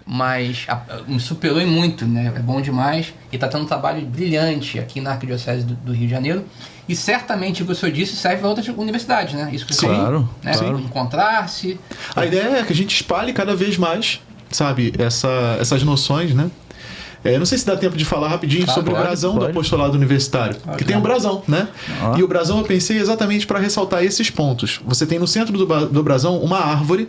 Speaker 2: Mas me superou em muito, né? É bom demais. E está tendo um trabalho brilhante aqui na Arquidiocese do Rio de Janeiro. E certamente o que o senhor disse serve para outras universidades, né? Isso que
Speaker 3: Sim,
Speaker 2: claro,
Speaker 3: né? Claro.
Speaker 2: Encontrar-se.
Speaker 3: A ideia é que a gente espalhe cada vez mais, sabe, essas noções, né? Não sei se dá tempo de falar rapidinho sobre o brasão do apostolado universitário. Que tem um brasão, né? E o brasão eu pensei exatamente para ressaltar esses pontos. Você tem no centro do brasão uma árvore.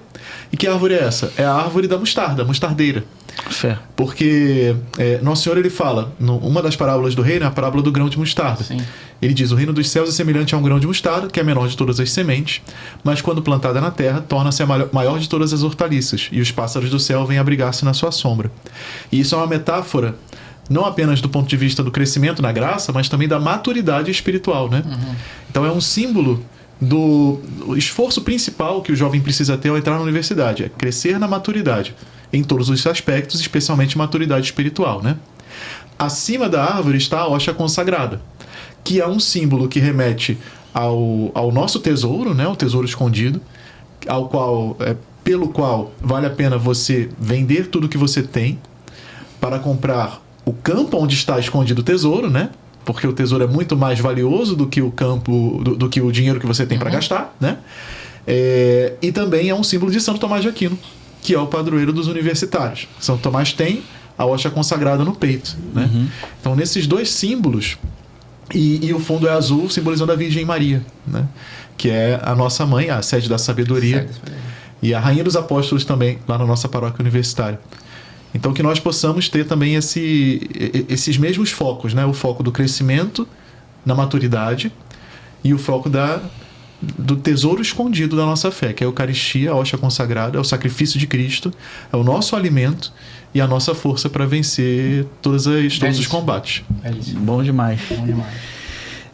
Speaker 3: E que árvore é essa? É a árvore da mostarda, a mostardeira.
Speaker 1: Fé. Porque
Speaker 3: Nosso Senhor, ele fala, uma das parábolas do reino é a parábola do grão de mostarda.
Speaker 2: Sim.
Speaker 3: Ele diz, o reino dos céus é semelhante a um grão de mostarda, que é a menor de todas as sementes, mas quando plantada na terra, torna-se a maior de todas as hortaliças, e os pássaros do céu vêm abrigar-se na sua sombra. E isso é uma metáfora, não apenas do ponto de vista do crescimento na graça, mas também da maturidade espiritual, né? Uhum. Então é um símbolo do esforço principal que o jovem precisa ter ao entrar na universidade, é crescer na maturidade, em todos os aspectos, especialmente maturidade espiritual, né? Acima da árvore está a hoxa consagrada, que é um símbolo que remete ao nosso tesouro, né? O tesouro escondido, pelo qual vale a pena você vender tudo que você tem para comprar o campo onde está escondido o tesouro, né? Porque o tesouro é muito mais valioso do que o campo, do que o dinheiro que você tem para gastar, né? E também é um símbolo de Santo Tomás de Aquino, que é o padroeiro dos universitários. São Tomás tem a hoxa consagrada no peito, né? Uhum. Então, nesses 2 símbolos, e o fundo é azul, simbolizando a Virgem Maria, né? Que é a nossa mãe, a sede da sabedoria, e a rainha dos apóstolos também, lá na nossa paróquia universitária. Então, que nós possamos ter também esses mesmos focos, né? O foco do crescimento na maturidade e o foco da do tesouro escondido da nossa fé, que é a Eucaristia, a hóstia consagrada, é o sacrifício de Cristo, é o nosso alimento e a nossa força para vencer todos os combates.
Speaker 2: É isso.
Speaker 1: Bom demais.
Speaker 2: Bom demais.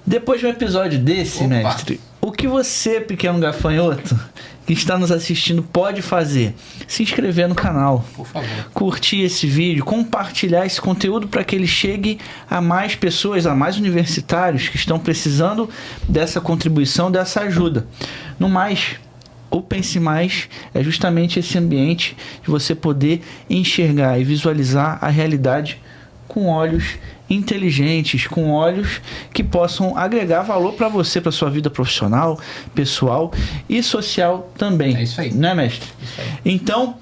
Speaker 1: Depois de um episódio desse, mestre, o que você, pequeno gafanhoto, que está nos assistindo, pode fazer? Se inscrever no canal.
Speaker 2: Por favor.
Speaker 1: Curtir esse vídeo, compartilhar esse conteúdo para que ele chegue a mais pessoas, a mais universitários que estão precisando dessa contribuição, dessa ajuda. No mais, o Pense Mais é justamente esse ambiente de você poder enxergar e visualizar a realidade com olhos inteligentes, com olhos que possam agregar valor para você, para sua vida profissional, pessoal e social também.
Speaker 2: É isso aí.
Speaker 1: Né, mestre?
Speaker 2: Isso aí.
Speaker 1: Então,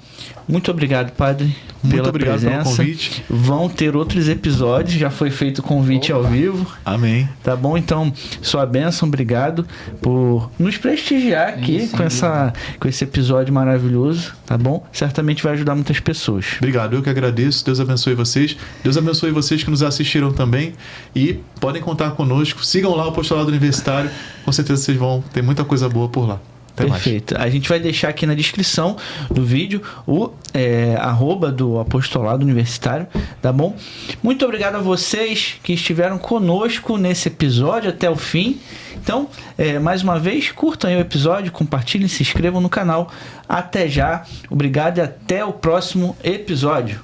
Speaker 1: muito obrigado, padre,
Speaker 3: Muito obrigado
Speaker 1: presença.
Speaker 3: pelo convite.
Speaker 1: Vão ter outros episódios, já foi feito o convite ao vivo.
Speaker 3: Amém.
Speaker 1: Tá bom? Então, sua bênção, obrigado por nos prestigiar aqui
Speaker 2: Isso,
Speaker 1: com esse episódio maravilhoso, tá bom? Certamente vai ajudar muitas pessoas.
Speaker 3: Obrigado, eu que agradeço. Deus abençoe vocês. Deus abençoe vocês que nos assistiram também. E podem contar conosco. Sigam lá o Apostolado Universitário. Com certeza vocês vão ter muita coisa boa por lá. Até
Speaker 1: Perfeito. A gente vai deixar aqui na descrição do vídeo o @ do Apostolado Universitário, tá bom? Muito obrigado a vocês que estiveram conosco nesse episódio até o fim. Então, mais uma vez, curtam aí o episódio, compartilhem, se inscrevam no canal. Até já. Obrigado e até o próximo episódio.